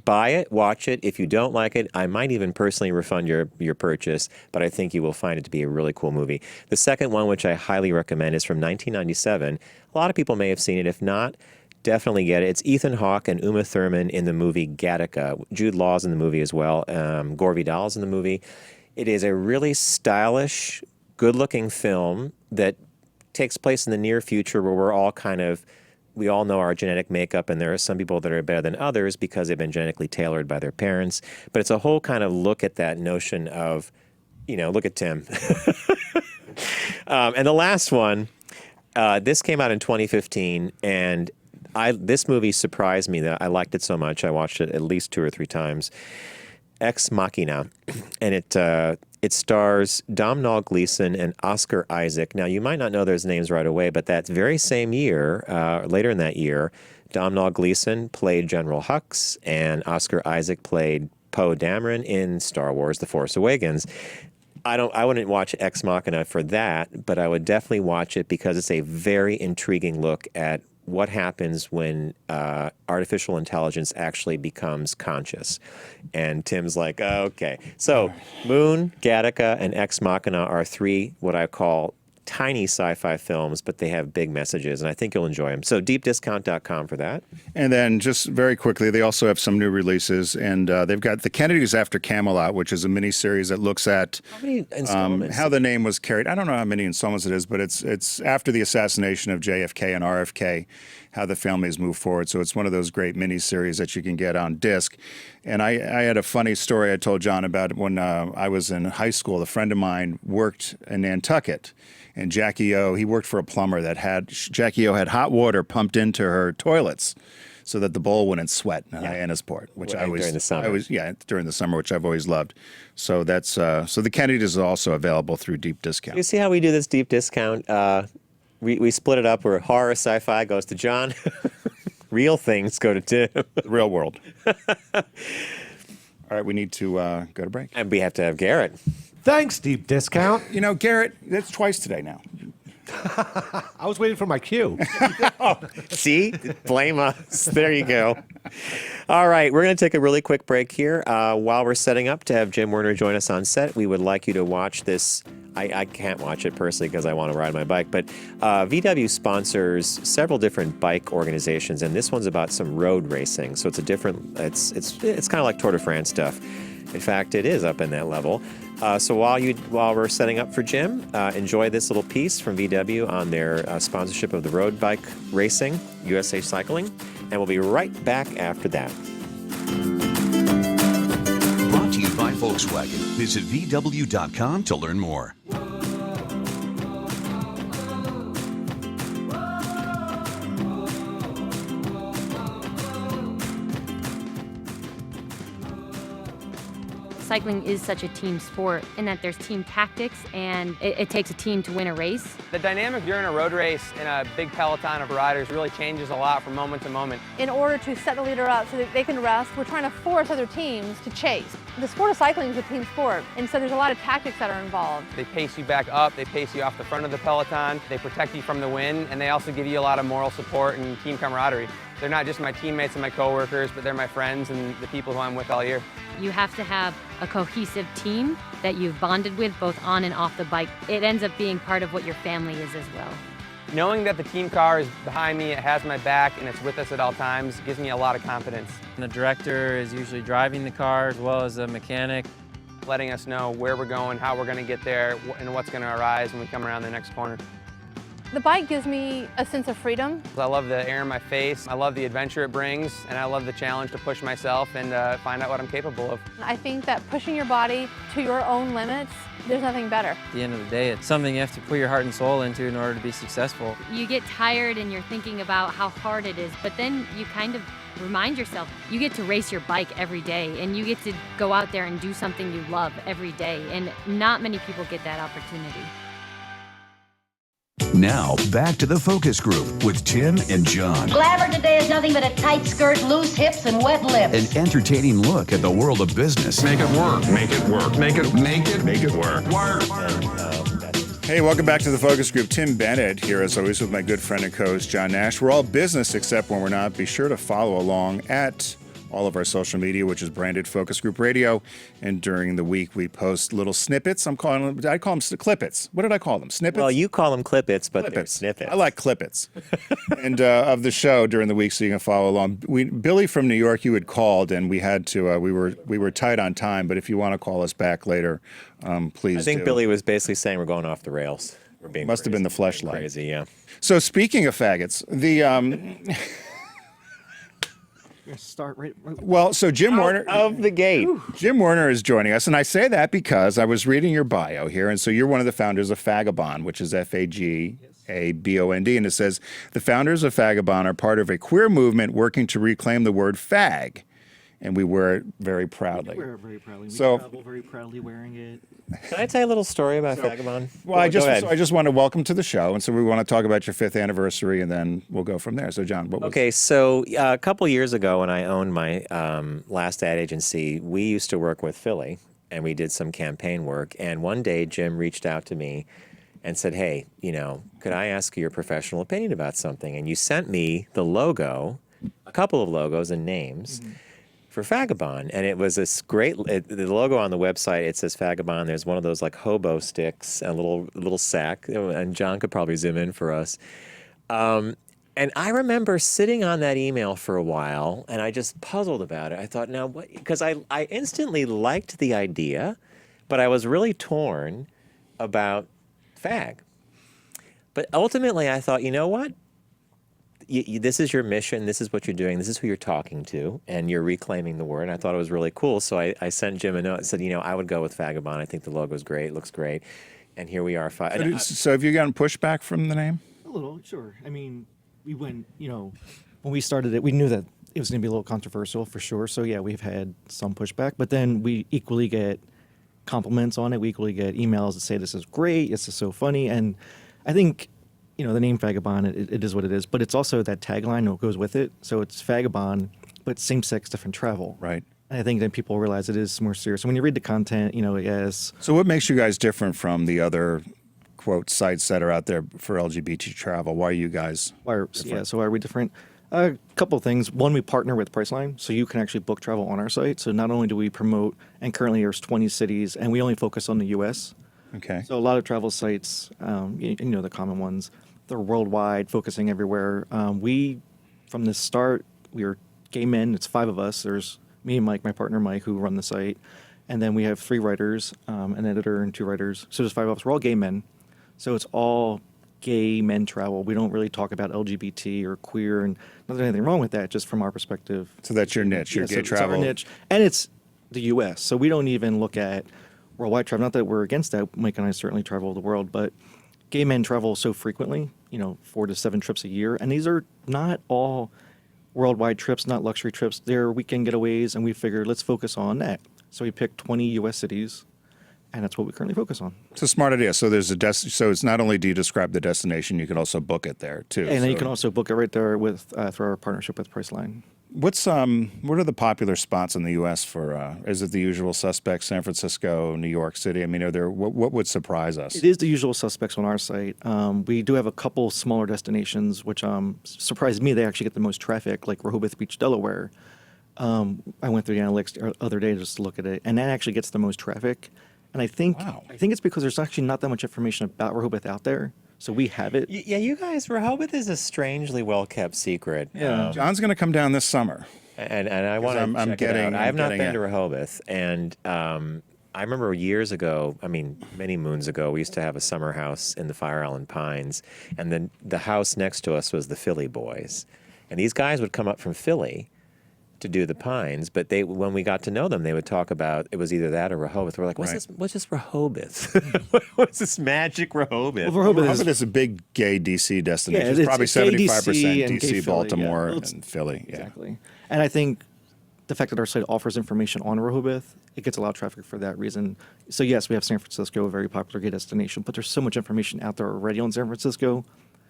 Buy it, watch it. If you don't like it, I might even personally refund your purchase, but I think you will find it to be a really cool movie. The second one, which I highly recommend, is from 1997. A lot of people may have seen it. If not, definitely get it. It's Ethan Hawke and Uma Thurman in the movie Gattaca. Jude Law's in the movie as well. Gore Vidal's in the movie. It is a really stylish, good-looking film that takes place in the near future where we're all we all know our genetic makeup, and there are some people that are better than others because they've been genetically tailored by their parents. But it's a whole kind of look at that notion of, look at Tim. And the last one, This came out in 2015, and this movie surprised me that I liked it so much. I watched it at least 2 or 3 times. Ex Machina, and it stars Domhnall Gleeson and Oscar Isaac. Now, you might not know those names right away, but that very same year, later in that year, Domhnall Gleeson played General Hux, and Oscar Isaac played Poe Dameron in Star Wars: The Force Awakens. I wouldn't watch Ex Machina for that, but I would definitely watch it because it's a very intriguing look at what happens when artificial intelligence actually becomes conscious. And Tim's like, oh, okay. So Moon, Gattaca, and Ex Machina are 3 what I call tiny sci-fi films, but they have big messages, and I think you'll enjoy them. So deepdiscount.com for that. And then just very quickly, they also have some new releases, and they've got The Kennedys After Camelot, which is a miniseries that looks at How many installments? how the name was carried. I don't know how many installments it is, but it's after the assassination of JFK and RFK, how the families move forward. So it's one of those great miniseries that you can get on disc. And I had a funny story I told John about when I was in high school. A friend of mine worked in Nantucket, and Jackie O, he worked for a plumber that Jackie O had hot water pumped into her toilets so that the bowl wouldn't sweat in Hyannisport, which during the summer. during the summer, which I've always loved. So that's so The Kennedys is also available through Deep Discount. You see how we do this deep discount? We split it up where horror, sci-fi goes to John. Real things go to Tim. The real world. All right, we need to go to break. And we have to have Garrett. Thanks, Deep Discount. You know, Garrett, that's twice today now. I was waiting for my cue. See? Blame us. There you go. All right, we're going to take a really quick break here. While we're setting up to have Jim Werner join us on set, we would like you to watch this. I can't watch it personally because I want to ride my bike, but VW sponsors several different bike organizations, and this one's about some road racing. So it's a different. It's kind of like Tour de France stuff. In fact, it is up in that level. So while we're setting up for Jim, enjoy this little piece from VW on their sponsorship of the road bike racing, USA Cycling, and we'll be right back after that. Brought to you by Volkswagen. Visit VW.com to learn more. Cycling is such a team sport in that there's team tactics and it takes a team to win a race. The dynamic during a road race in a big peloton of riders really changes a lot from moment to moment. In order to set the leader up so that they can rest, we're trying to force other teams to chase. The sport of cycling is a team sport, and so there's a lot of tactics that are involved. They pace you back up, they pace you off the front of the peloton, they protect you from the wind, and they also give you a lot of moral support and team camaraderie. They're not just my teammates and my coworkers, but they're my friends and the people who I'm with all year. You have to have a cohesive team that you've bonded with both on and off the bike. It ends up being part of what your family is as well. Knowing that the team car is behind me, it has my back, and it's with us at all times gives me a lot of confidence. The director is usually driving the car as well as the mechanic. Letting us know where we're going, how we're going to get there, and what's going to arise when we come around the next corner. The bike gives me a sense of freedom. I love the air in my face, I love the adventure it brings, and I love the challenge to push myself and find out what I'm capable of. I think that pushing your body to your own limits, there's nothing better. At the end of the day, it's something you have to put your heart and soul into in order to be successful. You get tired and you're thinking about how hard it is, but then you kind of remind yourself, you get to race your bike every day and you get to go out there and do something you love every day, and not many people get that opportunity. Now, back to the focus group with Tim and John. Glamour today is nothing but a tight skirt, loose hips, and wet lips. An entertaining look at the world of business. Make it work. Make it work. Make it work. Work. Hey, welcome back to the focus group. Tim Bennett here, as always, with my good friend and co-host John Nash. We're all business except when we're not. Be sure to follow along at all of our social media, which is branded Focus Group Radio. And during the week, we post little snippets. I call them clippets. What did I call them? Snippets? Well, you call them clippets, but they're snippets. I like clippets. And of the show during the week, so you can follow along. Billy from New York, you had called, and we had to. We were tight on time. But if you want to call us back later, please. I think do. Billy was basically saying we're going off the rails. We're being must have been the fleshlight. Crazy, yeah. So speaking of faggots, the. Start right. Well, so Jim Werner of the gate. Jim Werner is joining us, and I say that because I was reading your bio here, and so you're one of the founders of Fagabond, which is Fagabond. Fagabond, and it says, the founders of Fagabond are part of a queer movement working to reclaim the word fag, and we wear it very proudly. We wear it very proudly. We So- travel very proudly wearing it. Can I tell you a little story about Fagabond? Well, I Go ahead. just want to welcome to the show, and so we want to talk about your 5th anniversary, and then we'll go from there. So, John, what was Okay, so a couple years ago when I owned my last ad agency, we used to work with Philly, and we did some campaign work. And one day, Jim reached out to me and said, hey, could I ask your professional opinion about something? And you sent me the logo, a couple of logos and names. For Fagabond, and it was this great. The logo on the website, it says Fagabond. There's one of those like hobo sticks, a little sack, and John could probably zoom in for us. And I remember sitting on that email for a while, and I just puzzled about it. I thought, now what? Because I instantly liked the idea, but I was really torn about fag. But ultimately, I thought, you know what? This is your mission. This is what you're doing. This is who you're talking to, and you're reclaiming the word. And I thought it was really cool. So I sent Jim a note and said, I would go with Fagabond. I think the logo's great. It looks great. And here we are. So have you gotten pushback from the name? A little, sure. I mean, we went, when we started it, we knew that it was going to be a little controversial for sure. So yeah, we've had some pushback, but then we equally get compliments on it. We equally get emails that say this is great. This is so funny. And I think, the name Fagabond, it is what it is, but it's also that tagline that goes with it. So it's Fagabond, but same-sex, different travel. Right. And I think that people realize it is more serious. And when you read the content, yes. So what makes you guys different from the other, quote, sites that are out there for LGBT travel? Why are you guys different? So why are we different? A couple of things. One, we partner with Priceline, so you can actually book travel on our site. So not only do we promote, and currently there's 20 cities, and we only focus on the U.S. Okay. So a lot of travel sites, the common ones, they're worldwide, focusing everywhere. We, from the start, we were gay men. It's 5 of us. There's me and Mike, my partner Mike, who run the site. And then we have 3 writers, an editor and 2 writers. So there's 5 of us. We're all gay men. So it's all gay men travel. We don't really talk about LGBT or queer, and not that there's anything wrong with that, just from our perspective. So that's your niche, your gay travel. It's our niche. And it's the U.S., so we don't even look at worldwide travel. Not that we're against that. Mike and I certainly travel the world, but gay men travel so frequently, 4 to 7 trips a year. And these are not all worldwide trips, not luxury trips. They're weekend getaways, and we figured let's focus on that. So we picked 20 U.S. cities, and that's what we currently focus on. It's a smart idea. So there's so it's not only do you describe the destination, you can also book it there too. And then you can also book it right there with through our partnership with Priceline. What are the popular spots in the U.S. for? Is it the usual suspects? San Francisco, New York City. I mean, are there what would surprise us? It is the usual suspects on our site. We do have a couple smaller destinations, which surprised me. They actually get the most traffic, like Rehoboth Beach, Delaware. I went through the analytics the other day just to look at it, and that actually gets the most traffic. And I think it's because there's actually not that much information about Rehoboth out there. So we have it. Yeah, you guys, Rehoboth is a strangely well-kept secret. Yeah. John's going to come down this summer. And I want to check it out. I have not been to Rehoboth. And I remember years ago, many moons ago, we used to have a summer house in the Fire Island Pines. And then the house next to us was the Philly Boys. And these guys would come up from Philly to do the Pines, but when we got to know them, they would talk about it was either that or Rehoboth. We're like, what's this Rehoboth? What's this magic Rehoboth? Well, Rehoboth is a big gay DC destination. Yeah, it's probably 75% DC, DC, Baltimore, Philly, and Philly. Yeah. Exactly. And I think the fact that our site offers information on Rehoboth, it gets a lot of traffic for that reason. So yes, we have San Francisco, a very popular gay destination, but there's so much information out there already on San Francisco.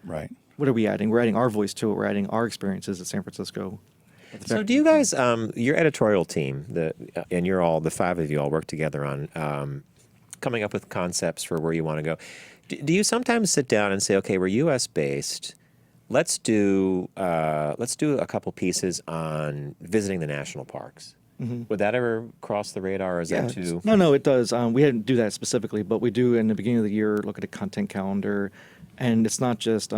Right. What are we adding? We're adding our voice to it. We're adding our experiences at San Francisco. So do you guys, your editorial team, and the 5 of you all work together on coming up with concepts for where you want to go. Do you sometimes sit down and say, okay, we're U.S. based. Let's do a couple pieces on visiting the national parks. Mm-hmm. Would that ever cross the radar, or is that too? No, it does. We didn't do that specifically, but we do in the beginning of the year look at a content calendar, and it's not just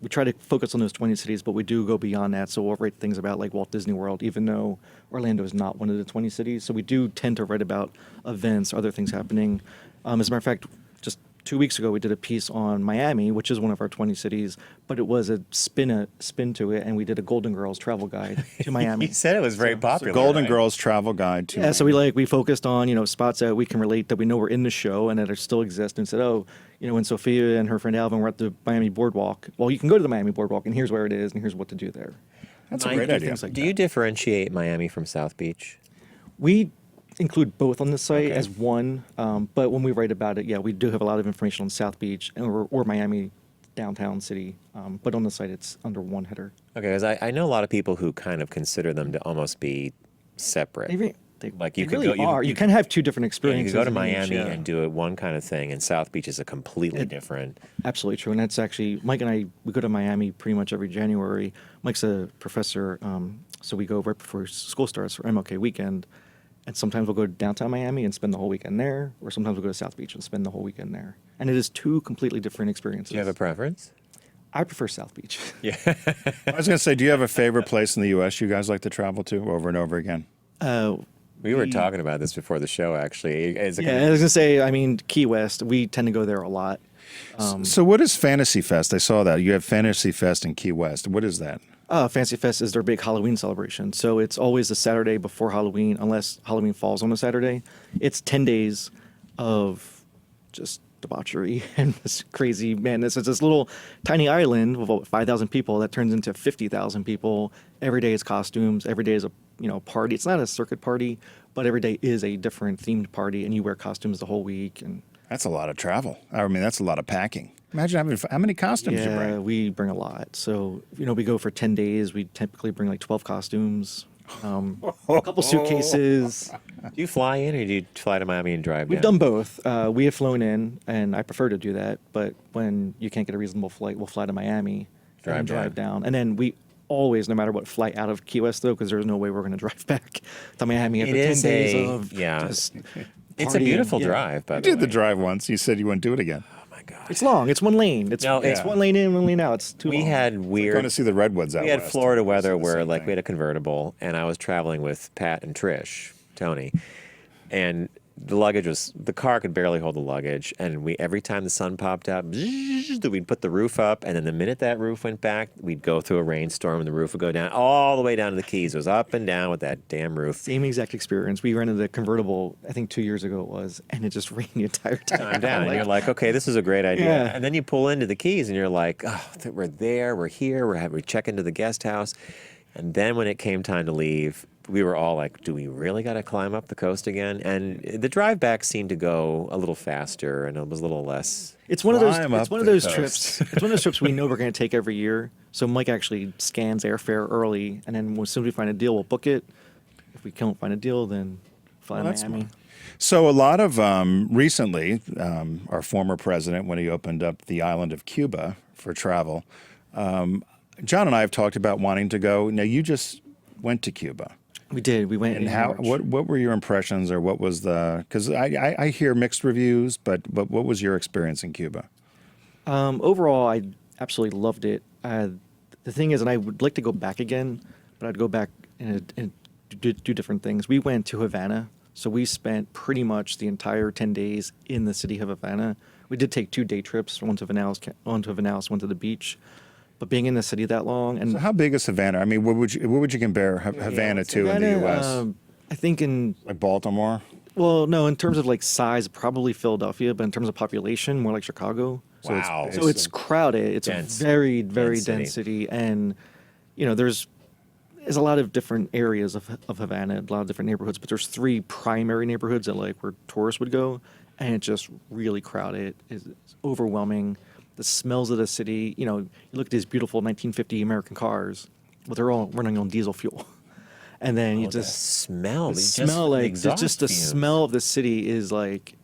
we try to focus on those 20 cities, but we do go beyond that. So we'll write things about like Walt Disney World, even though Orlando is not one of the 20 cities. So we do tend to write about events, other things happening. As a matter of fact, just 2 weeks ago, we did a piece on Miami, which is one of our 20 cities, but it was a spin to it, and we did a Golden Girls travel guide to Miami. You said it was very popular. Golden right? Girls travel guide to. Yeah, so we focused on spots that we can relate, that we know were in the show and that are still exist, and said, when Sophia and her friend Alvin were at the Miami Boardwalk, well, you can go to the Miami Boardwalk, and here's where it is, and here's what to do there. That's a great idea. Do you differentiate Miami from South Beach? We include both on the site as one, but when we write about it, we do have a lot of information on South Beach or Miami downtown city, but on the site it's under one header. Okay, because I know a lot of people who kind of consider them to almost be separate. Like you could really you can have two different experiences. You could go to in each, Miami and do it one kind of thing, and South Beach is a completely different. Absolutely true, and that's actually Mike and I. We go to Miami pretty much every January. Mike's a professor, so we go right before school starts for MLK weekend, and sometimes we'll go to downtown Miami and spend the whole weekend there, or sometimes we'll go to South Beach and spend the whole weekend there. And it is two completely different experiences. Do you have a preference? I prefer South Beach. Yeah. I was going to say, do you have a favorite place in the U.S. you guys like to travel to over and over again? We were talking about this before the show, actually. I was going to say, Key West, we tend to go there a lot. So what is Fantasy Fest? I saw that. You have Fantasy Fest in Key West. What is that? Fantasy Fest is their big Halloween celebration. So it's always the Saturday before Halloween, unless Halloween falls on a Saturday. It's 10 days of just debauchery and this crazy madness. It's this little tiny island with about 5,000 people that turns into 50,000 people. Every day is costumes. Every day is a party. It's not a circuit party, but every day is a different themed party, and you wear costumes the whole week. And that's a lot of travel. I mean, that's a lot of packing. Imagine how many costumes you bring. Yeah, we bring a lot. So, we go for 10 days. We typically bring like 12 costumes, a couple suitcases. Do you fly in, or do you fly to Miami and drive down? We've done both. We have flown in, and I prefer to do that. But when you can't get a reasonable flight, we'll fly to Miami and drive down. And then we always, no matter what, fly out of Key West, though, because there's no way we're going to drive back to Miami after 10 days of just It's a beautiful drive, by the way. You did the drive once. You said you wouldn't do it again. It's long. It's one lane. It's one lane in, one lane out. It's too long. We had weird. Going to see the redwoods out We had west. Florida weather where, we had a convertible, and I was traveling with Pat and Trish, Tony, and the car could barely hold the luggage, and every time the sun popped up, we'd put the roof up, and then the minute that roof went back, we'd go through a rainstorm, and the roof would go down all the way down to the Keys. It was up and down with that damn roof. Same exact experience. We rented a convertible, I think 2 years ago it was, and it just rained the entire time. Down, and you're like, okay, this is a great idea. Yeah. And then you pull into the Keys, and you're like, oh, we're there, we're here, we check into the guest house. And then when it came time to leave, we were all like, do we really got to climb up the coast again? And the drive back seemed to go a little faster, and it was a little less. It's one of those trips. It's one of those trips we know we're going to take every year. So Mike actually scans airfare early, and then as soon as we find a deal, we'll book it. If we can't find a deal, then fly to Miami. So a lot of recently, our former president, when he opened up the island of Cuba for travel, John and I have talked about wanting to go. Now, you just went to Cuba. We did. We went. And what were your impressions, or what was because I hear mixed reviews, but what was your experience in Cuba? Overall, I absolutely loved it. The thing is, and I would like to go back again, but I'd go back and do different things. We went to Havana, so we spent pretty much the entire 10 days in the city of Havana. We did take 2 day trips, one to Vanales, one to the beach. But being in the city that long, and so how big is Havana? I mean, what would you compare Havana to in the U.S.? I think in like Baltimore. Well, no, in terms of like size, probably Philadelphia, but in terms of population, more like Chicago. Wow. So it's crowded. It's dense. a very, very dense city, and there's a lot of different areas of Havana, a lot of different neighborhoods. But there's 3 primary neighborhoods that where tourists would go, and it's just really crowded. It's overwhelming. The smells of the city, you look at these beautiful 1950 American cars, but they're all running on diesel fuel. And then you just smell. The smell of the city is like,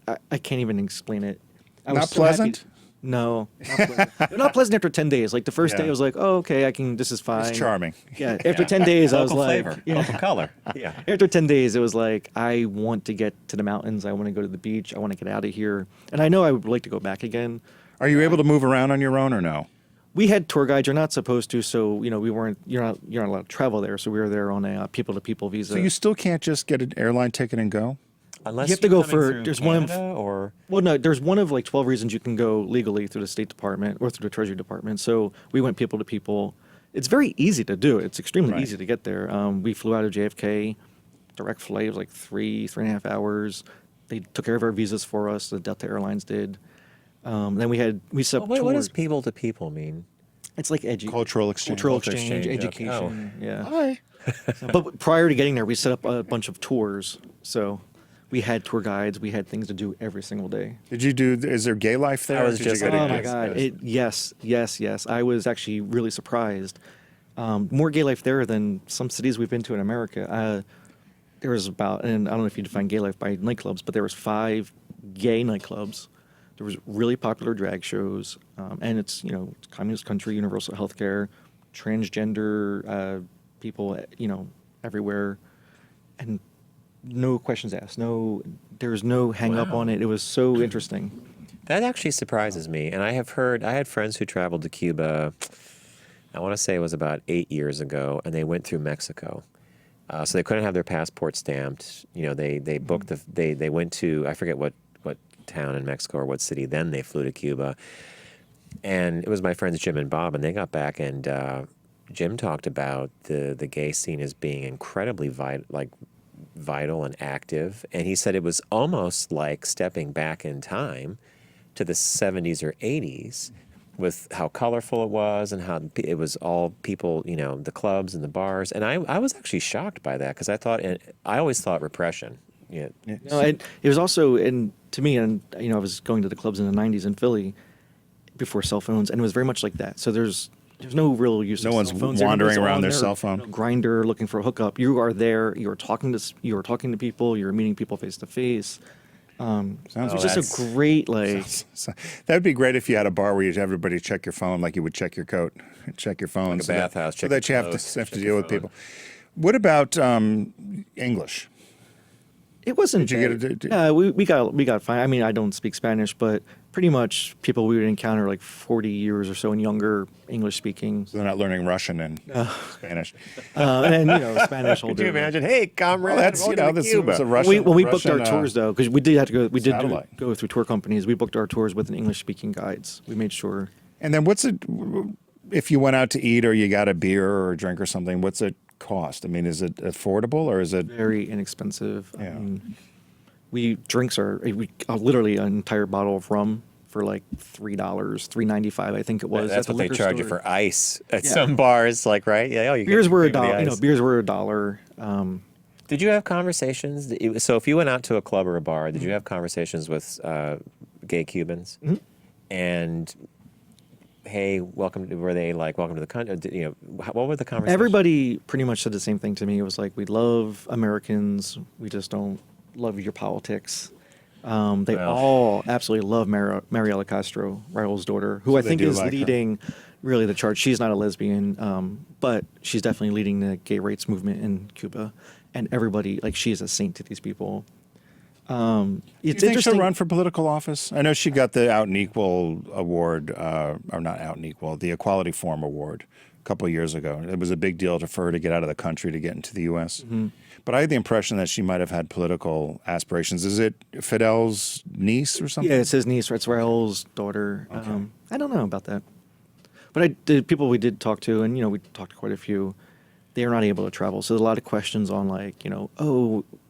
I can't even explain it. Not pleasant? No. Not pleasant after 10 days. Like the first day I was like, oh, okay, this is fine. It's charming. Yeah. After 10 days, I was like. Local flavor, local color. Yeah. After 10 days, it was like, I want to get to the mountains. I want to go to the beach. I want to get out of here. And I know I would like to go back again. Are you able to move around on your own or no? We had tour guides. You're not supposed to, so we weren't. You're not allowed to travel there. So we were there on a people-to-people visa. So you still can't just get an airline ticket and go? Unless you have to you're go coming for through there's Canada, one of or well no there's one of like 12 reasons you can go legally through the State Department or through the Treasury Department. So we went people to people. It's very easy to do. It's extremely easy to get there. We flew out of JFK, direct flight. It was like 3.5 hours. They took care of our visas for us. The Delta Airlines did. Then we set up what tours. does people to people mean? It's like cultural exchange, education. Oh. Yeah. Hi. But prior to getting there, we set up a bunch of tours. So we had tour guides. We had things to do every single day. Did you do? Is there gay life there? I was Did you just get Oh a- my God! Yes. I was actually really surprised. More gay life there than some cities we've been to in America. There was about, and I don't know if you define gay life by nightclubs, but there was 5 gay nightclubs. There was really popular drag shows, and it's it's communist country, universal health care, transgender people, everywhere, and no questions asked. There was no hang up on it. It was so interesting. That actually surprises me. And I had friends who traveled to Cuba, I want to say it was about 8 years ago, and they went through Mexico. So they couldn't have their passport stamped. They booked they went to, I forget what town in Mexico or what city, then they flew to Cuba. And it was my friends Jim and Bob, and they got back, and Jim talked about the gay scene as being incredibly vital and active. And he said it was almost like stepping back in time to the 70s or 80s with how colorful it was and how it was all people, the clubs and the bars. And I was actually shocked by that because I always thought repression. Yeah. No, it was also, and to me, and I was going to the clubs in the '90s in Philly before cell phones, and it was very much like that. So there's no real use. No of one's cell phones. wandering Everybody's around on their cell phone. Grinder looking for a hookup. You are there. You are talking to people. You're meeting people face to face. It's just a great That'd be great if you had a bar where you'd have everybody check your phone like you would check your coat, check your phone. Like a bathhouse, so check that you your have clothes, to check deal your with phone. people. What about English? It wasn't. Did you get we got fine. I mean, I don't speak Spanish, but pretty much people we would encounter like 40 years or so and younger, English speaking. So they're not learning Russian and Spanish. And Spanish. Could you imagine? Hey, comrade, Well, that's welcome to Cuba. it's a Russian. We booked our Russian, tours though, because we did have to go. We did satellite. go through tour companies. We booked our tours with an English-speaking guides. We made sure. And then what's it if you went out to eat or you got a beer or a drink or something? What's it cost? I mean, is it affordable or is it Very inexpensive. Yeah. Drinks are literally an entire bottle of rum for like $3, $3.95, I think it was. That's at the what they liquor charge you store. for ice at some bars, right? Yeah, you Beers get were free for the $1. ice. Beers were $1. Did you have conversations? So if you went out to a club or a bar, did you have conversations with gay Cubans? Mhm. And hey, welcome to the country? What were the conversations? Everybody pretty much said the same thing to me. It was like, we love Americans. We just don't love your politics. They all absolutely love Mariela Castro, Raul's daughter, who I they think do is like her. leading really the charge. She's not a lesbian, but she's definitely leading the gay rights movement in Cuba. And everybody, she is a saint to these people. It's Do you think interesting. she'll run for political office? I know she got the Out and Equal award, or not Out and Equal, the Equality Forum award a couple of years ago. It was a big deal for her to get out of the country to get into the U.S. Mm-hmm. But I had the impression that she might have had political aspirations. Is it Fidel's niece or something? Yeah, it's his niece. It's Raul's daughter. Okay. I don't know about that. But the people we did talk to, and we talked to quite a few, they are not able to travel. So there's a lot of questions on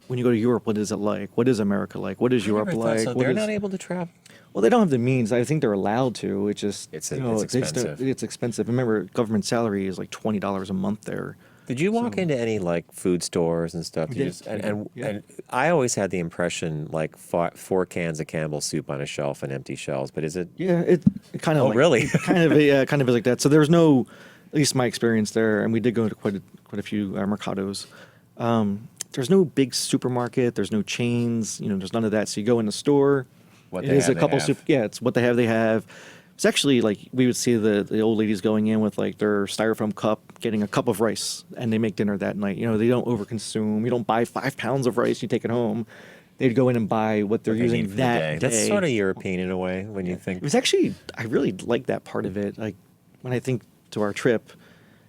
when you go to Europe, what is it like? What is America like? What is Europe like? So they're not able to travel. Well, they don't have the means. I think they're allowed to. It's just It's they just expensive. it's expensive. Remember, government salary is like $20 a month there. Did you walk into any food stores and stuff? We You did. just- We did, yeah. and I always had the impression 4 cans of Campbell's soup on a shelf and empty shelves. But is it? Yeah, it kind of. Oh, really? kind of is like that. So there's no, at least my experience there, and we did go to quite a few mercados. There's no big supermarket. There's no chains. There's none of that. So you go in the store. What it they is have, a couple. they have. It's what they have. They have. It's actually we would see the old ladies going in with their styrofoam cup, getting a cup of rice, and they make dinner that night. They don't overconsume. You don't buy 5 pounds of rice. You take it home. They'd go in and buy what they're What they using need for the that day. day. That's sort of European in a way when you think. It was actually, I really like that part of it. When I think to our trip,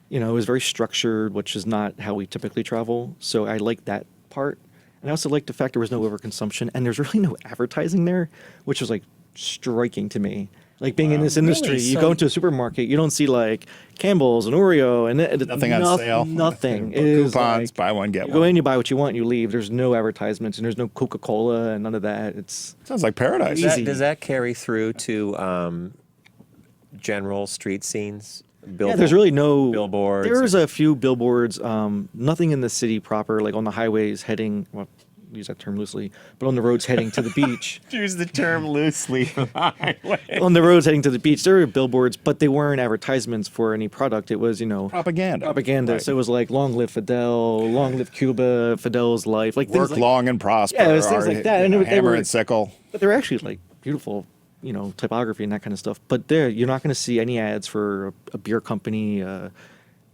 it was very structured, which is not how we typically travel. So I like that part. And I also liked the fact there was no overconsumption, and there's really no advertising there, which was like striking to me. Like being in this industry, Really? you So- go into a supermarket, you don't see like Campbell's and Oreo and Nothing on sale. Nothing. It is Coupons, like, buy one, get you one. go in, you buy what you want, and you leave. There's no advertisements, and there's no Coca-Cola and none of that. It's Sounds like paradise. Does that carry through to general street scenes? yeah, there's really no billboards. There's a few billboards. Nothing in the city proper, like on the highways heading. Well, use that term loosely, but on the roads heading to the beach. Use the term loosely for the highway. On the roads heading to the beach, there were billboards, but they weren't advertisements for any product. It was, propaganda. Propaganda. Right. So it was like, long live Fidel, long live Cuba, Fidel's life. Like Work things like, long and prosper. Yeah, it was things or, like that. And they hammer were, and sickle. But they're actually like beautiful, typography and that kind of stuff. But there, you're not going to see any ads for a beer company, a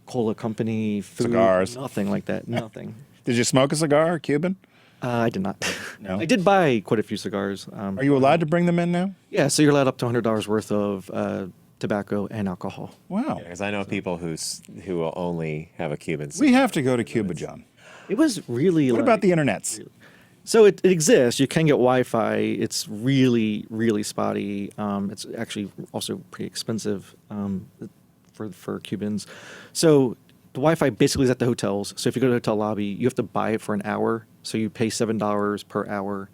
cola company, food, Cigars. nothing like that. Nothing. Did you smoke a cigar, Cuban? I did not. No. I did buy quite a few cigars. Are you allowed to bring them in now? Yeah, so you're allowed up to $100 worth of tobacco and alcohol. Wow. Because I know people who will only have a Cuban. We have to go to Cuba, John. It was really. What about the internets? So it exists. You can get Wi-Fi. It's really, really spotty. It's actually also pretty expensive for Cubans. So the Wi-Fi basically is at the hotels. So if you go to the hotel lobby, you have to buy it for an hour. So you pay $7 per hour.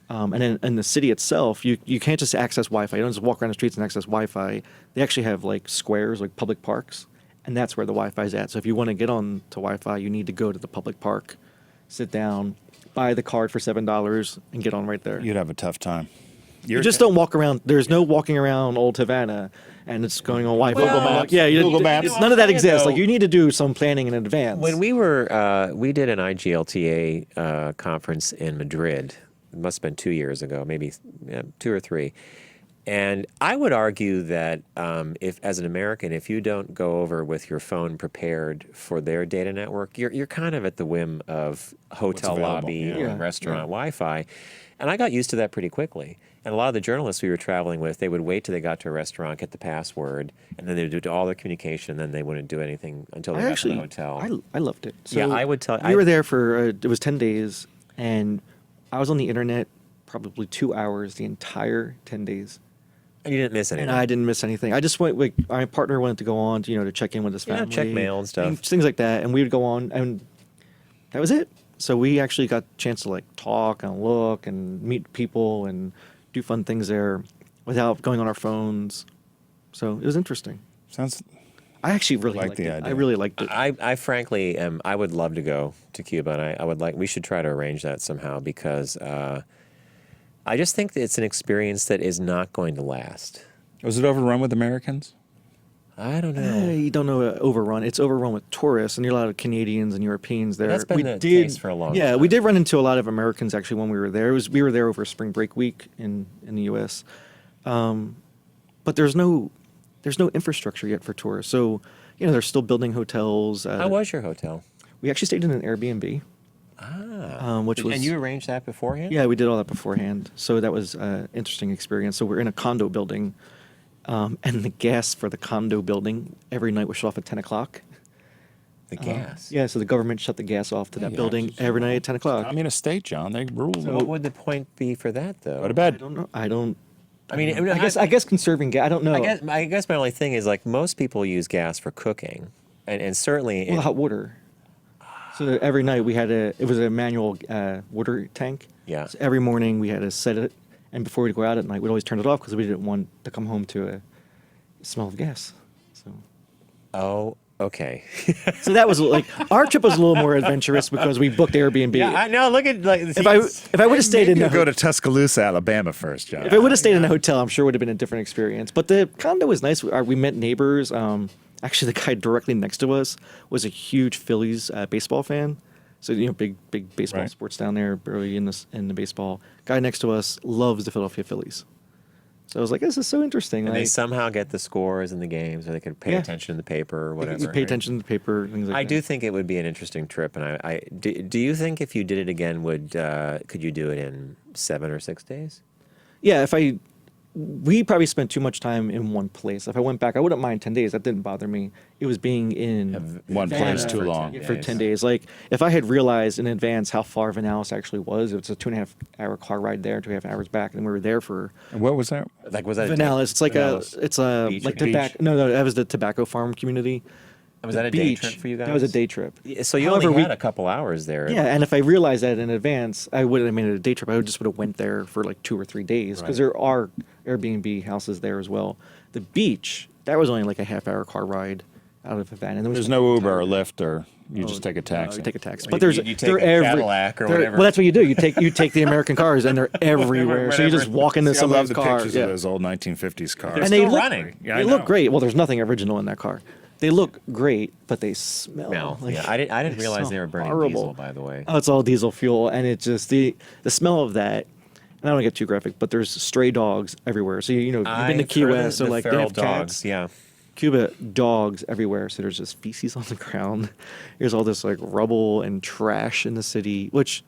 And then in the city itself, you can't just access Wi-Fi. You don't just walk around the streets and access Wi-Fi. They actually have like squares, like public parks, and that's where the Wi-Fi is at. So if you want to get on to Wi-Fi, you need to go to the public park, sit down, buy the card for $7, and get on right there. You'd have a tough time. You just don't walk around. There's no walking around Old Havana, and it's going on Wi-Fi. Google Maps. Yeah, Google Maps. None of that exists. though- Like you need to do some planning in advance. When we were, we did an IGLTA conference in Madrid. It must have been 2 years ago, maybe 2 or 3. And I would argue that if, as an American, if you don't go over with your phone prepared for their data network, you're kind of at the whim of hotel available, lobby yeah. or Yeah, restaurant yeah. Wi-Fi. And I got used to that pretty quickly. And a lot of the journalists we were traveling with, they would wait till they got to a restaurant, get the password, and then they would do all their communication, and then they wouldn't do anything until they got to the hotel. I loved it. So Yeah, I would tell- We were there for it was 10 days, and I was on the internet probably 2 hours the entire 10 days. And you didn't miss anything. And I didn't miss anything. I just went. Like my partner wanted to go on, to check in with his Yeah, family, check mail and stuff. things like that. And we would go on, and that was it. So we actually got a chance to like talk and look and meet people and do fun things there without going on our phones. So it was interesting. Sounds. I actually really Like liked the it. idea. I really liked it. I frankly am. I would love to go to Cuba, and I would like. We should try to arrange that somehow because I just think that it's an experience that is not going to last. Was it overrun with Americans? I don't know. You don't know overrun. It's overrun with tourists, and there are a lot of Canadians and Europeans there. That's been the case for a long Yeah, time. we did run into a lot of Americans actually when we were there. We were there over spring break week in the U.S. But there's no infrastructure yet for tourists. So they're still building hotels. How was your hotel? We actually stayed in an Airbnb. Which was And you arranged that beforehand? Yeah, we did all that beforehand. So that was an interesting experience. So we're in a condo building, and the gas for the condo building every night was shut off at 10 o'clock. The gas? Yeah, so the government shut the gas off to that Yeah, building every night at 10 o'clock. I mean, a state, John. They rule. What would the point be for that, though? Go to bed. I don't know. I don't. I mean, I guess conserving gas. I don't know. I guess my only thing is like most people use gas for cooking, and certainly Well, hot water. So every night we had it was a manual water tank. Yeah. So every morning we had to set it, and before we'd go out at night, we'd always turn it off because we didn't want to come home to a smell of gas. So. Oh, okay. So that was like our trip was a little more adventurous because we booked Airbnb. Yeah, I know. Look at like If I would have stayed in Maybe the go to Tuscaloosa, Alabama first, John. If I would have stayed in a hotel, I'm sure it would have been a different experience. But the condo was nice. We met neighbors. Actually, the guy directly next to us was a huge Phillies baseball fan. So big baseball Right. sports down there, really in the baseball. Guy next to us loves the Philadelphia Phillies. So I was like, this is so interesting. And they Like, somehow get the scores in the games, or they can pay Yeah. attention to the paper or you whatever. pay attention to the paper, things like I that. do think it would be an interesting trip, and do you think if you did it again, could you do it in 7 or 6 days? Yeah, if I we probably spent too much time in one place. If I went back, I wouldn't mind 10 days. That didn't bother me. It was being in one place too long for 10 days. Like if I had realized in advance how far Vanellis actually was, it was a 2.5-hour car ride there, 2.5 hours back, and we were there for. And what was that? Like was that Vanellis? It's like Vanellis it's a beach like or tobacco. No, that was the tobacco farm community. Was The that a day beach, trip for you guys? That was a day trip. So you However, only had a couple hours there. Yeah, and if I realized that in advance, I wouldn't have made it a day trip. I would have went there for like 2 or 3 days because there are Airbnb houses there as well. The beach, that was only like a half-hour car ride out of Havana. And There's no Uber or Lyft, or you just take a taxi. You take a taxi, Well, but there's you take they're a every Cadillac or they're- whatever. Well, that's what you do. You take the American cars, and they're everywhere. So you just walk into See, I love somebody's the car. pictures of those old 1950s cars. and still they look, running. Yeah, I they look know. great. Well, there's nothing original in that car. They look great, but they smell. No, like- yeah, I didn't they realize smell they were burning horrible. diesel. By the way, Oh, it's all diesel fuel, and it's just the smell of that. And I don't want to get too graphic, but there's stray dogs everywhere. So you've been to Key West, so like they feral have dogs. cats. Yeah, Cuba, dogs everywhere. So there's just feces on the ground. There's all this like rubble and trash in the city, which,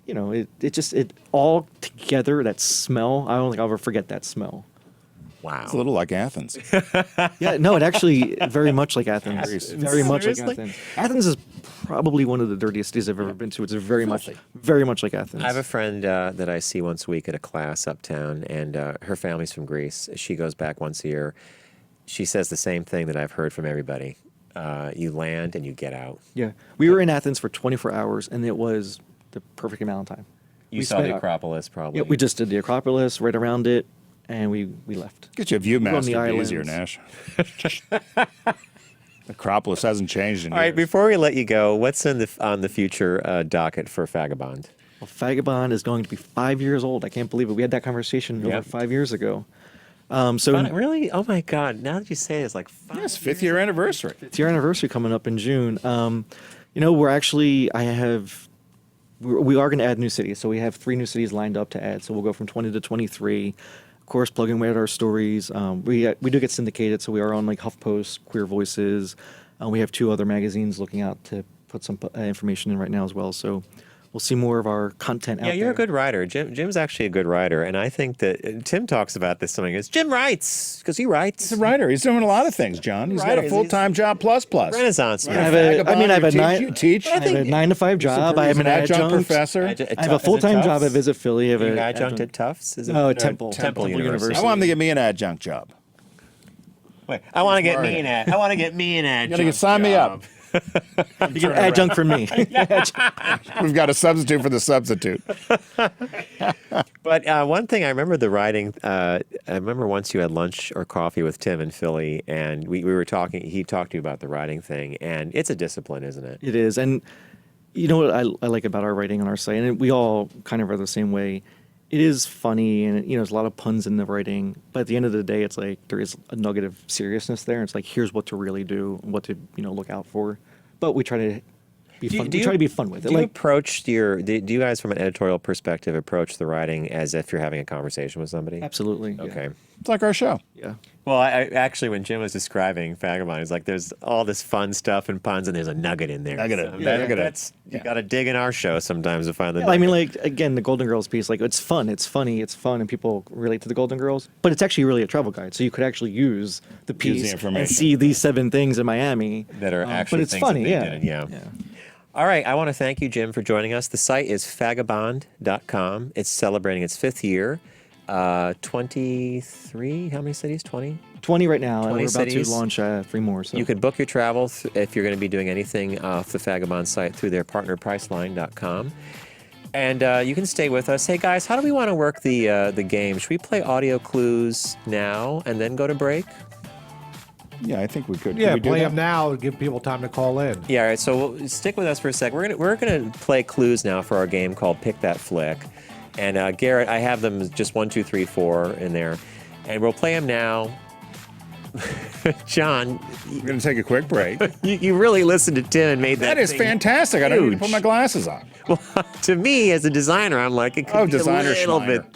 it all together, that smell. I don't think I'll ever forget that smell. wow. It's a little like Athens. Yeah, no, it actually very much like Athens. Very much like Seriously? Athens. Athens is probably one of the dirtiest cities I've ever been to. It's very much like Athens. I have a friend that I see once a week at a class uptown, and her family's from Greece. She goes back once a year. She says the same thing that I've heard from everybody. You land and you get out. Yeah, we were in Athens for 24 hours, and it was the perfect amount of time. You We saw the spent- Acropolis, probably. Yeah, we just did the Acropolis right around it, and we left. Get you a We were on the Viewmaster be easier, islands. Nash. Acropolis hasn't changed in All right, years. before we let you go, what's on the future docket for Fagabond? Well, Fagabond is going to be 5 years old. I can't believe it. We had that conversation over 5 years ago. Really? Oh my God! Now that you say it, it's like 5 Yes, 5th year anniversary. 5th year anniversary coming up in June. We're actually, we are going to add new cities. So we have 3 new cities lined up to add. So we'll go from 20 to 23. Of course, plugging away at our stories. We do get syndicated, so we are on like HuffPost, Queer Voices. We have 2 other magazines looking out to put some information in right now as well. So we'll see more of our content out there. Yeah, you're a good writer. Jim's actually a good writer, and I think that Tim talks about this something. Is Jim writes because he writes. He's a writer. He's doing a lot of things, John. He's got a full-time job plus. Renaissance Right. man. I have a You teach. I have a 9 to 5 job. I have an adjunct professor. I have a full-time job at Visit Philly. I have Are you an adjunct at Tufts? Is it No, Temple University. I want him to give me an adjunct job. Wait, I want to get me an ad. I want to get me an ad. You gotta sign me up. You get an adjunct from me. We've got a substitute for the substitute. But one thing I remember the writing. I remember once you had lunch or coffee with Tim in Philly, and we were talking. He talked to you about the writing thing, and it's a discipline, isn't it? It is, and you know what I like about our writing on our site, and we all kind of are the same way. It is funny, and there's a lot of puns in the writing, but at the end of the day, it's like there is a nugget of seriousness there. It's like here's what to really do, what to look out for, but we try to be fun. We try to be fun with it. Do you approach do you guys, from an editorial perspective, approach the writing as if you're having a conversation with somebody? Absolutely. Yeah. Okay. It's like our show. Yeah. Well, I actually, when Jim was describing Fagabond, he's like, there's all this fun stuff and puns, and there's a nugget in there. You got to dig in our show sometimes to find the I nugget. mean, like, again, the Golden Girls piece, like, it's fun, it's funny, it's fun, and people relate to the Golden Girls, but it's actually really a travel guide, so you could actually use the piece and information. see these 7 things in Miami. that are actually but it's things funny, that they did. Yeah. All right, I want to thank you, Jim, for joining us. The site is fagabond.com. It's celebrating its 5th year. 23, how many cities? 20? 20 right now, and 20 we're about cities. to launch 3 more. So You could book your travel if you're going to be doing anything off the Fagabond site through their partner Priceline.com. And you can stay with us. Hey, guys, how do we want to work the game? Should we play audio clues now and then go to break? Yeah, I think we could. Yeah, Could we do play that? them now. Give people time to call in. Yeah, all right, so stick with us for a sec. We're gonna play clues now for our game called Pick That Flick. And Garrett, I have them just 1, 2, 3, 4 in there. And we'll play them now. John, We're going to take a quick break. you really listened to Tim and made that That is thing fantastic. I don't need to huge. put my glasses on. Well, to me, as a designer, I'm like, it could be designer a little Schreiner. bit.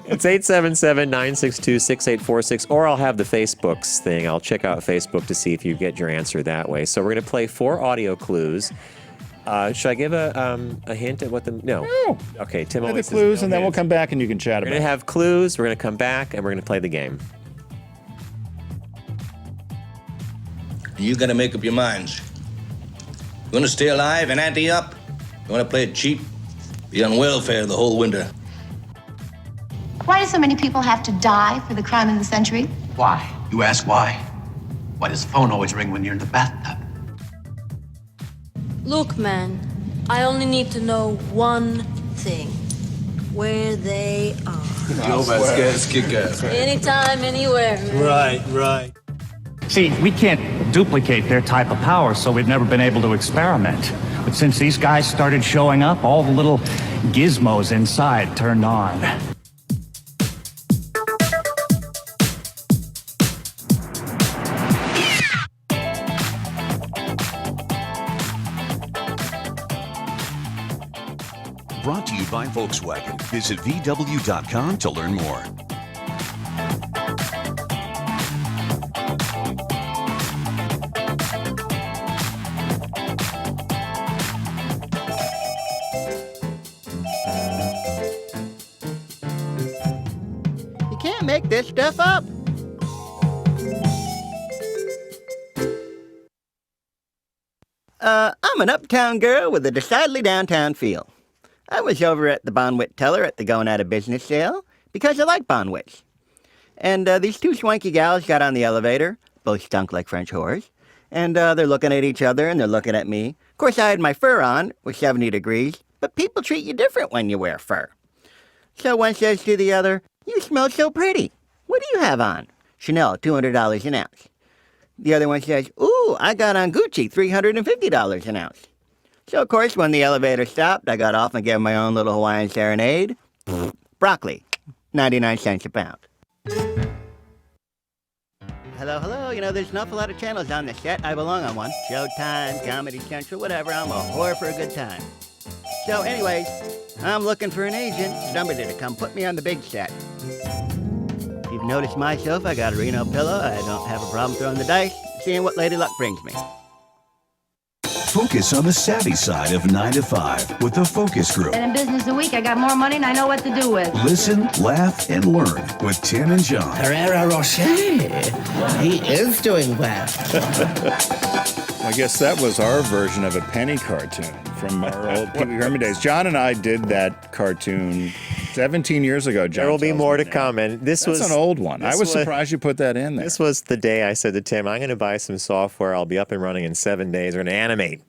It's 877-962-6846, or I'll have the Facebooks thing. I'll check out Facebook to see if you get your answer that way. So we're going to play 4 audio clues. Should I give a hint at what the... No. Okay, Tim Give the always says clues, no and then we'll hints. come back and you can chat We're about going to it. have clues, we're going to come back, and we're going to play the game. You gotta make up your minds. You wanna stay alive and ante up? You wanna play it cheap? Be on welfare the whole winter. Why do so many people have to die for the crime of the century? Why? You ask why. Why does the phone always ring when you're in the bathtub? Look, man, I only need to know one thing. Where they are. Yo, Vasquez, kick ass. Anytime, anywhere. man. Right. See, we can't duplicate their type of power, so we've never been able to experiment. But since these guys started showing up, all the little gizmos inside turned on. Brought to you by Volkswagen. Visit VW.com to learn more. You can't make this stuff up. I'm an uptown girl with a decidedly downtown feel. I was over at the Bonwit teller at the going out of business sale because I like Bonwits. And these two swanky gals got on the elevator, both stunk like French whores, and they're looking at each other and they're looking at me. Of course, I had my fur on, it was 70 degrees, but people treat you different when you wear fur. So one says to the other, "You smell so pretty. What do you have on?" "Chanel, $200 an ounce." The other one says, "Ooh, I got on Gucci, $350 an ounce." So, of course, when the elevator stopped, I got off and gave my own little Hawaiian serenade. Broccoli, 99 cents a pound. Hello, hello. You know, there's an awful lot of channels on the set. I belong on one. Showtime, Comedy Central, whatever. I'm a whore for a good time. So, anyways, I'm looking for an agent, somebody to come put me on the big set. If you've noticed my sofa, I got a Reno pillow. I don't have a problem throwing the dice, seeing what lady luck brings me. Focus on the savvy side of 9 to 5 with the Focus Group. Been in business a week. I got more money than I know what to do with. Listen, laugh, and learn with Tim and John. Herrera Rocher. He is doing well. I guess that was our version of a penny cartoon from our old Pee Wee Herman days. John and I did that cartoon 17 years ago. John There will be tells more me to now. come, and this was That's an old one. I was surprised you put that in there. This was the day I said to Tim, "I'm going to buy some software. I'll be up and running in 7 days. We're going to animate.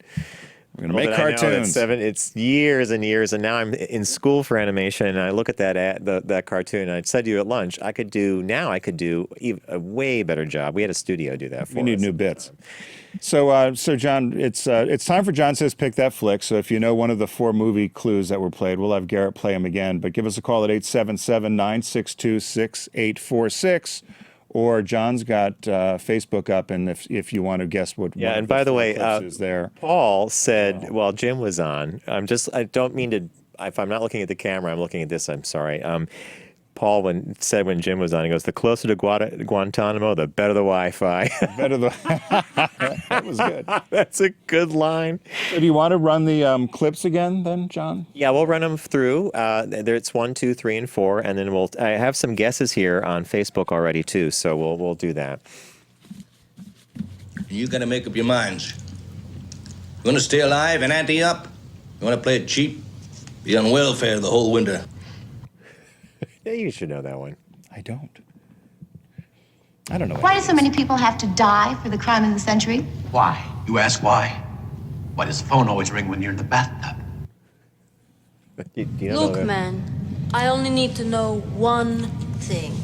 We're going to make cartoons." It's years and years, and now I'm in school for animation, and I look at that cartoon, and I said to you at lunch, I could do a way better job. We had a studio do that for us. We need new bits. So John, it's time for John Says Pick That Flick. So if you know one of the 4 movie clues that were played, we'll have Garrett play them again. But give us a call at 877-962-6846. Or John's got Facebook up, and if you want to guess what Yeah, one and of the by the 4 way, clips is there. Paul said, while Jim was on, I don't mean to, if I'm not looking at the camera, I'm looking at this, I'm sorry. Paul said when Jim was on, he goes, "The closer to Guantanamo, the better the Wi-Fi." That was good. That's a good line. So do you want to run the clips again then, John? Yeah, we'll run them through. It's 1, 2, 3, and 4, and then I have some guesses here on Facebook already too, so we'll do that. You gotta make up your minds. You wanna stay alive and ante up? You wanna play it cheap? Be on welfare the whole winter. Yeah, you should know that one. I don't. I don't know. Why do so many people have to die for the crime of the century? Why? You ask why. Why does the phone always ring when you're in the bathtub? Look, man, I only need to know one thing.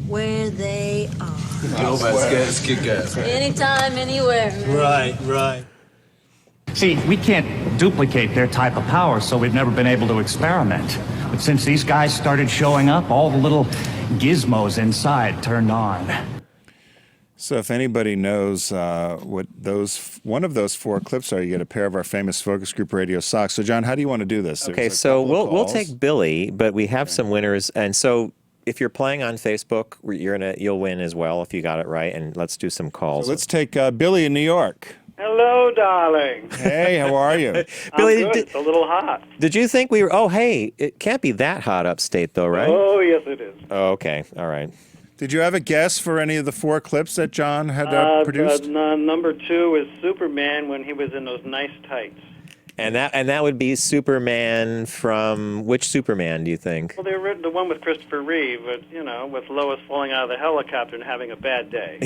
Where they are. Yo, Vasquez, kick ass. Anytime, anywhere. man. Right. See, we can't duplicate their type of power, so we've never been able to experiment. But since these guys started showing up, all the little gizmos inside turned on. So if anybody knows what one of those 4 clips are, you get a pair of our famous Focus Group radio socks. So John, how do you want to do this? Okay, so we'll take Billy, but we have some winners, and so if you're playing on Facebook, you'll win as well if you got it right. And let's do some calls. So let's take Billy in New York. Hello, darling. Hey, how are you? Billy, I'm good. It's a little hot. Did you think we were? Oh, hey, it can't be that hot upstate, though, right? Oh, yes, it is. Oh, okay, all right. Did you have a guess for any of the 4 clips that John had produced? Number 2 is Superman when he was in those nice tights. And that would be Superman from which Superman do you think? Well, the one with Christopher Reeve, with Lois falling out of the helicopter and having a bad day.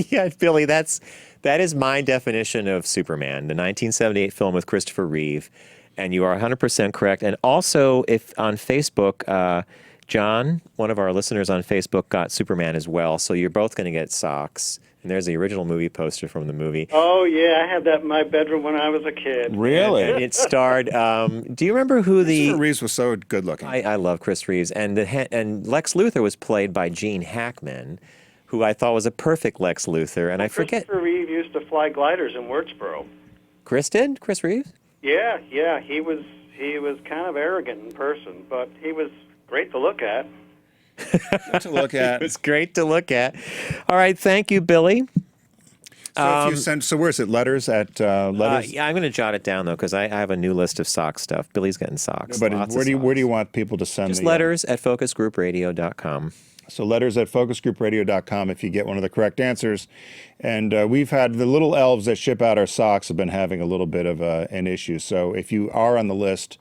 Yeah, Billy, that is my definition of Superman, the 1978 film with Christopher Reeve, and you are 100% correct. And also, if on Facebook, John, one of our listeners on Facebook, got Superman as well, so you're both going to get socks. And there's the original movie poster from the movie. Oh, yeah, I had that in my bedroom when I was a kid. Really? And it starred, do you remember who Christopher Reeves was so good looking. I love Chris Reeves. And Lex Luthor was played by Gene Hackman, who I thought was a perfect Lex Luthor. And I forget. Christopher Reeve used to fly gliders in Wurtsboro. Chris did? Chris Reeves? Yeah, he was kind of arrogant in person, but he was great to look at. Good to look at. It's great to look at. All right, thank you, Billy. So, if you send, so where is it? Letters at letters? Yeah, I'm going to jot it down though because I have a new list of sock stuff. Billy's getting socks. But where do you want people to send? Just letters at focusgroupradio.com. So letters at focusgroupradio.com if you get one of the correct answers. And we've had the little elves that ship out our socks have been having a little bit of an issue. So if you are on the list,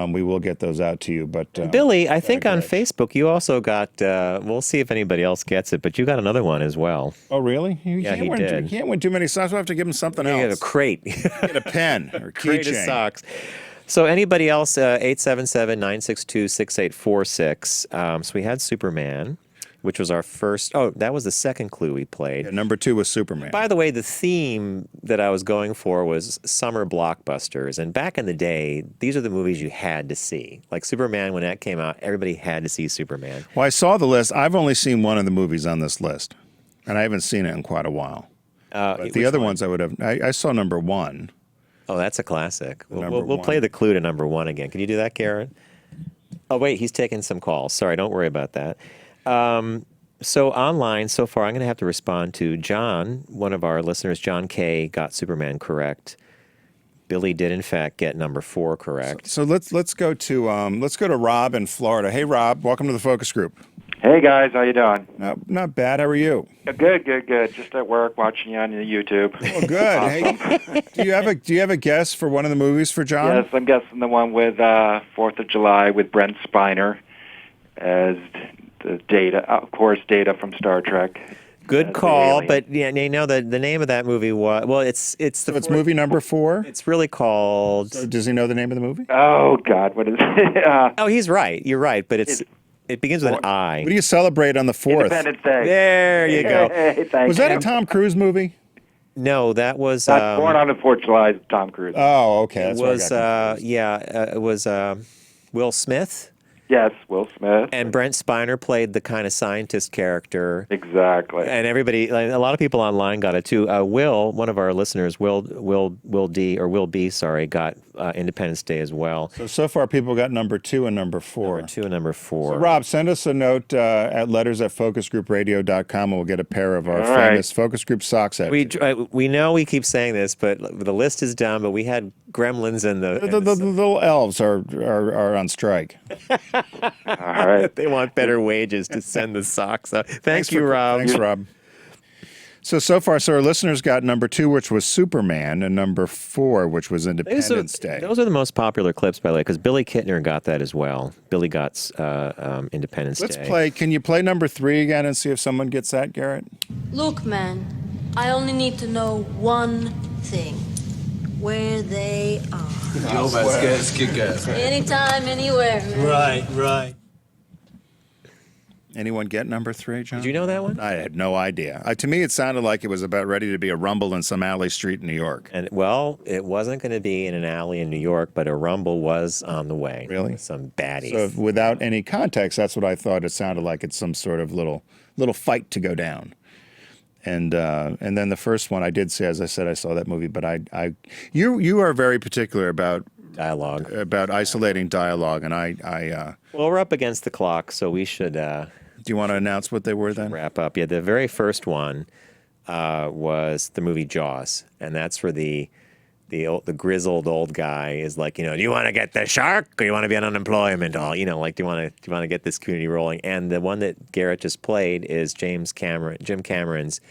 we will get those out to you. But Billy, I think on Facebook you also got, we'll see if anybody else gets it, but you got another one as well. Oh, really? Yeah, he did. You can't win too many socks. We'll have to give him something else. Get a crate. Get a pen or a Crate of keychain. socks. So anybody else, 877-962-6846. So we had Superman, which was our first. Oh, that was the second clue we played. Yeah, number 2 was Superman. By the way, the theme that I was going for was summer blockbusters. And back in the day, these are the movies you had to see. Like Superman, when that came out, everybody had to see Superman. Well, I saw the list. I've only seen one of the movies on this list, and I haven't seen it in quite a while. But the other ones I would have. I saw number 1. Oh, that's a classic. We'll play the clue to number 1 again. Can you do that, Karen? Oh, wait, he's taking some calls. Sorry, don't worry about that. So online, so far, I'm going to have to respond to John, one of our listeners, John K., got Superman correct. Billy did, in fact, get number 4 correct. So let's go to Rob in Florida. Hey, Rob, welcome to the Focus Group. Hey guys, how you doing? Not bad. How are you? Good. Just at work, watching you on YouTube. Oh, good. Awesome. Hey, do you have a guess for one of the movies for John? Yes, I'm guessing the one with 4th of July with Brent Spiner as the Data, of course, Data from Star Trek. Good call, but yeah, you know the name of that movie was it's it's movie number 4. It's really called. So does he know the name of the movie? Oh God, what is it? Oh, he's right. You're right, but it begins with an I. What do you celebrate on the 4th? Independence Day. There you go. Hey, thank Was that you. a Tom Cruise movie? No, that was Born on the 4th of July, Tom Cruise. Oh, okay. It was it was Will Smith. Yes, Will Smith. And Brent Spiner played the kind of scientist character. Exactly. And everybody, a lot of people online got it too. Will, one of our listeners, Will B, got Independence Day as well. So far people got number 2 and number 4. Number 2 and number 4. So Rob, send us a note at letters@focusgroupradio.com and we'll get a pair of our famous Focus Group socks out. We know we keep saying this, but the list is done, but we had gremlins and the little elves are on strike. All right. They want better wages to send the socks up. Thanks you, Rob. Thanks, Rob. So far, our listeners got number 2, which was Superman, and number 4, which was Independence Day. Those are the most popular clips, by the way, because Billy Kittner got that as well. Billy got Independence Day. Let's play. Can you play number 3 again and see if someone gets that, Garrett? Look, man, I only need to know one thing. Where they are. Anytime, anywhere. Right. Anyone get number 3, John? Did you know that one? I had no idea. To me, it sounded like it was about ready to be a rumble in some alley street in New York. And well, it wasn't going to be in an alley in New York, but a rumble was on the way. Really? Some baddies. So without any context, that's what I thought. It sounded like it's some sort of little fight to go down. And then the first one I did say, as I said, I saw that movie, but you are very particular about dialogue, about isolating dialogue, and well, we're up against the clock, so we should. Do you want to announce what they were then? Wrap up. Yeah, the very first one was the movie Jaws, and that's where the grizzled old guy is like, do you want to get the shark or you want to be on unemployment? Do you want to get this community rolling? And the one that Garrett just played is Jim Cameron's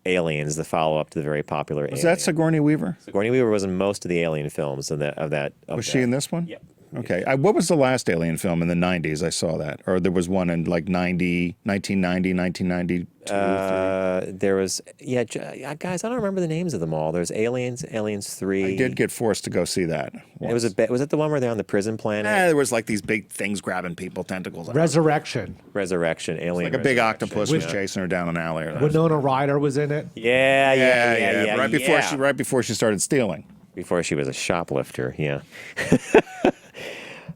Aliens, the follow-up to the very popular Was that Sigourney Weaver? Sigourney Weaver was in most of the Alien films of that. Was she in this one? Yep. Okay. What was the last Alien film in the 90s? I saw that. Or there was one in like 1990, 1992. There was, guys, I don't remember the names of them all. There's Aliens 3. I did get forced to go see that. Was it the one where they're on the prison planet? There was like these big things grabbing people, tentacles. Resurrection, Alien. Like a big octopus was chasing her down an alley. Winona Ryder was in it. Yeah. Right before she started stealing. Before she was a shoplifter, yeah.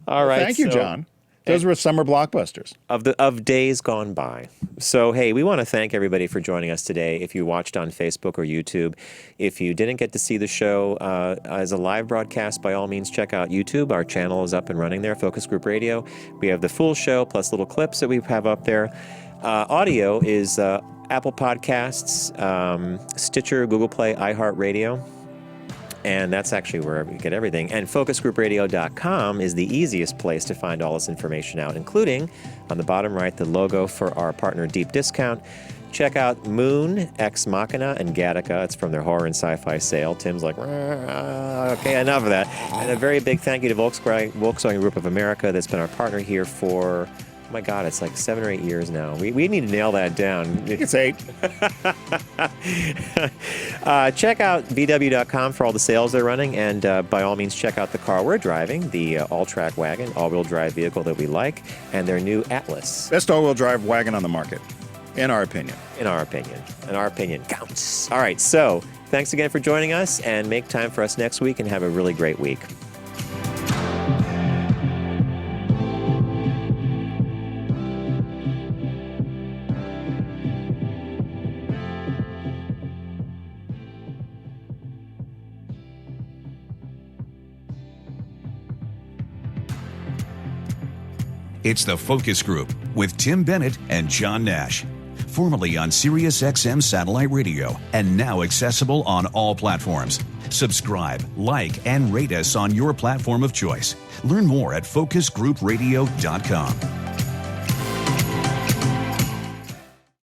All right. Thank you, John. Those were summer blockbusters of days gone by. So, hey, we want to thank everybody for joining us today. If you watched on Facebook or YouTube, if you didn't get to see the show as a live broadcast, by all means, check out YouTube. Our channel is up and running there, Focus Group Radio. We have the full show plus little clips that we have up there. Audio is Apple Podcasts, Stitcher, Google Play, iHeartRadio. And that's actually where we get everything. And focusgroupradio.com is the easiest place to find all this information out, including, on the bottom right, the logo for our partner Deep Discount. Check out Moon, Ex Machina, and Gattaca. It's from their horror and sci-fi sale. Tim's like, okay, enough of that. And a very big thank you to Volkswagen Group of America that's been our partner here for, oh my God, it's like 7 or 8 years now. We need to nail that down. I think it's 8. Check out VW.com for all the sales they're running, and by all means, check out the car we're driving, the all-track wagon, all-wheel drive vehicle that we like, and their new Atlas. Best all-wheel drive wagon on the market, in our opinion. In our opinion. And our opinion counts. All right, so thanks again for joining us, and make time for us next week, and have a really great week. It's the Focus Group with Tim Bennett and John Nash. Formerly on Sirius XM Satellite Radio and now accessible on all platforms. Subscribe, like, and rate us on your platform of choice. Learn more at focusgroupradio.com.